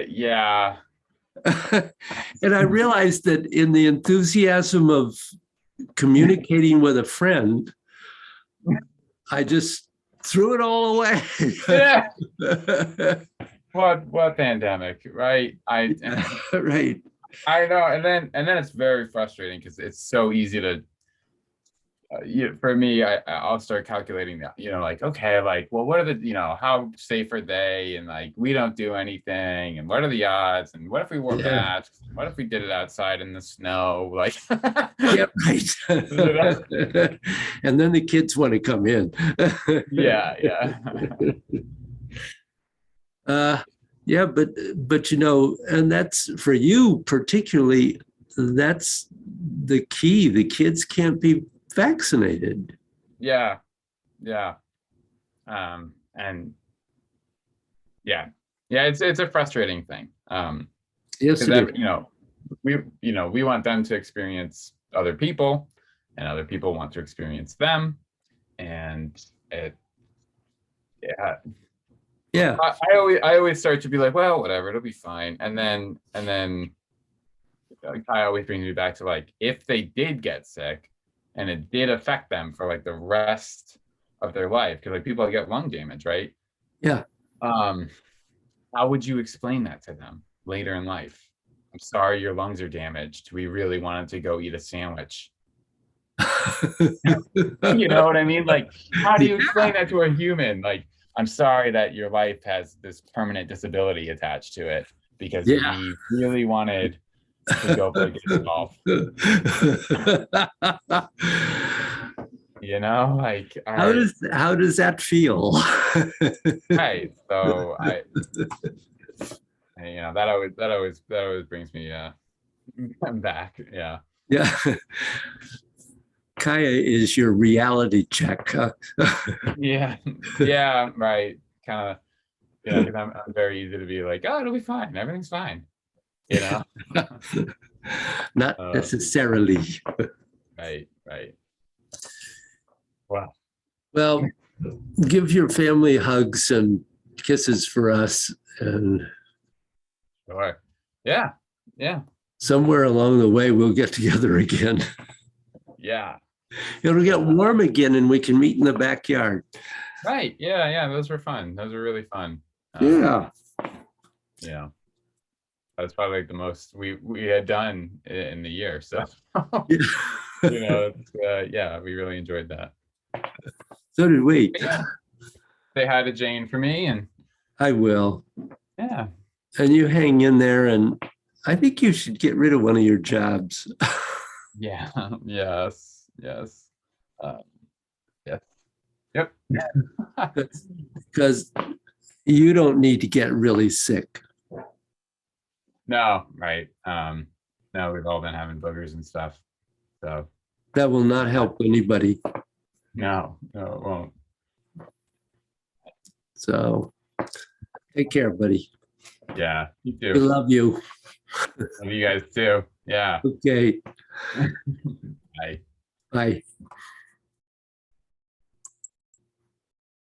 Speaker 3: Yeah.
Speaker 2: And I realized that in the enthusiasm of communicating with a friend, I just threw it all away.
Speaker 3: Yeah. What pandemic, right?
Speaker 2: Right.
Speaker 3: I know, and then it's very frustrating because it's so easy to. For me, I'll start calculating that, like, okay, like, well, what are the, how safe are they? And like, we don't do anything. And what are the odds? And what if we wore masks? What if we did it outside in the snow? Like,
Speaker 2: yeah, right. And then the kids want to come in.
Speaker 3: yeah.
Speaker 2: Yeah, but and that's for you particularly, that's the key. The kids can't be vaccinated.
Speaker 3: Yeah. And yeah, it's a frustrating thing.
Speaker 2: Yes, it is.
Speaker 3: We want them to experience other people, and other people want to experience them, and
Speaker 2: yeah.
Speaker 3: I always start to be like, well, whatever, it'll be fine, and then I always brings me back to, like, if they did get sick and it did affect them for like the rest of their life, because like people get lung damage, right?
Speaker 2: Yeah.
Speaker 3: How would you explain that to them later in life? I'm sorry, your lungs are damaged. We really wanted to go eat a sandwich. You know what I mean? Like, how do you explain that to a human? Like, I'm sorry that your life has this permanent disability attached to it because we really wanted to go play golf. Like,
Speaker 2: how does that feel?
Speaker 3: Right. So that always brings me back. Yeah.
Speaker 2: Yeah. Kaya is your reality check.
Speaker 3: Yeah, right. Kind of, because I'm very easy to be like, oh, it'll be fine. Everything's fine.
Speaker 2: Not necessarily.
Speaker 3: Right. Wow.
Speaker 2: Well, give your family hugs and kisses for us. And
Speaker 3: sure. Yeah.
Speaker 2: Somewhere along the way, we'll get together again.
Speaker 3: Yeah.
Speaker 2: It'll get warm again and we can meet in the backyard.
Speaker 3: Right. Yeah. Those were fun. Those were really fun.
Speaker 2: Yeah.
Speaker 3: That's probably like the most we had done in the year. So, we really enjoyed that.
Speaker 2: So did we.
Speaker 3: Yeah. Say hi to Jane for me, and
Speaker 2: I will.
Speaker 3: Yeah.
Speaker 2: And you hang in there, and I think you should get rid of one of your jobs.
Speaker 3: Yeah. Yes. Yes. Yep.
Speaker 2: Because you don't need to get really sick.
Speaker 3: No, right. No, we've all been having boogers and stuff. So
Speaker 2: that will not help anybody.
Speaker 3: No, it won't.
Speaker 2: So take care, buddy.
Speaker 3: Yeah, you too.
Speaker 2: We love you.
Speaker 3: Love you guys too. Yeah.
Speaker 2: Okay.
Speaker 3: Bye.
Speaker 2: Bye.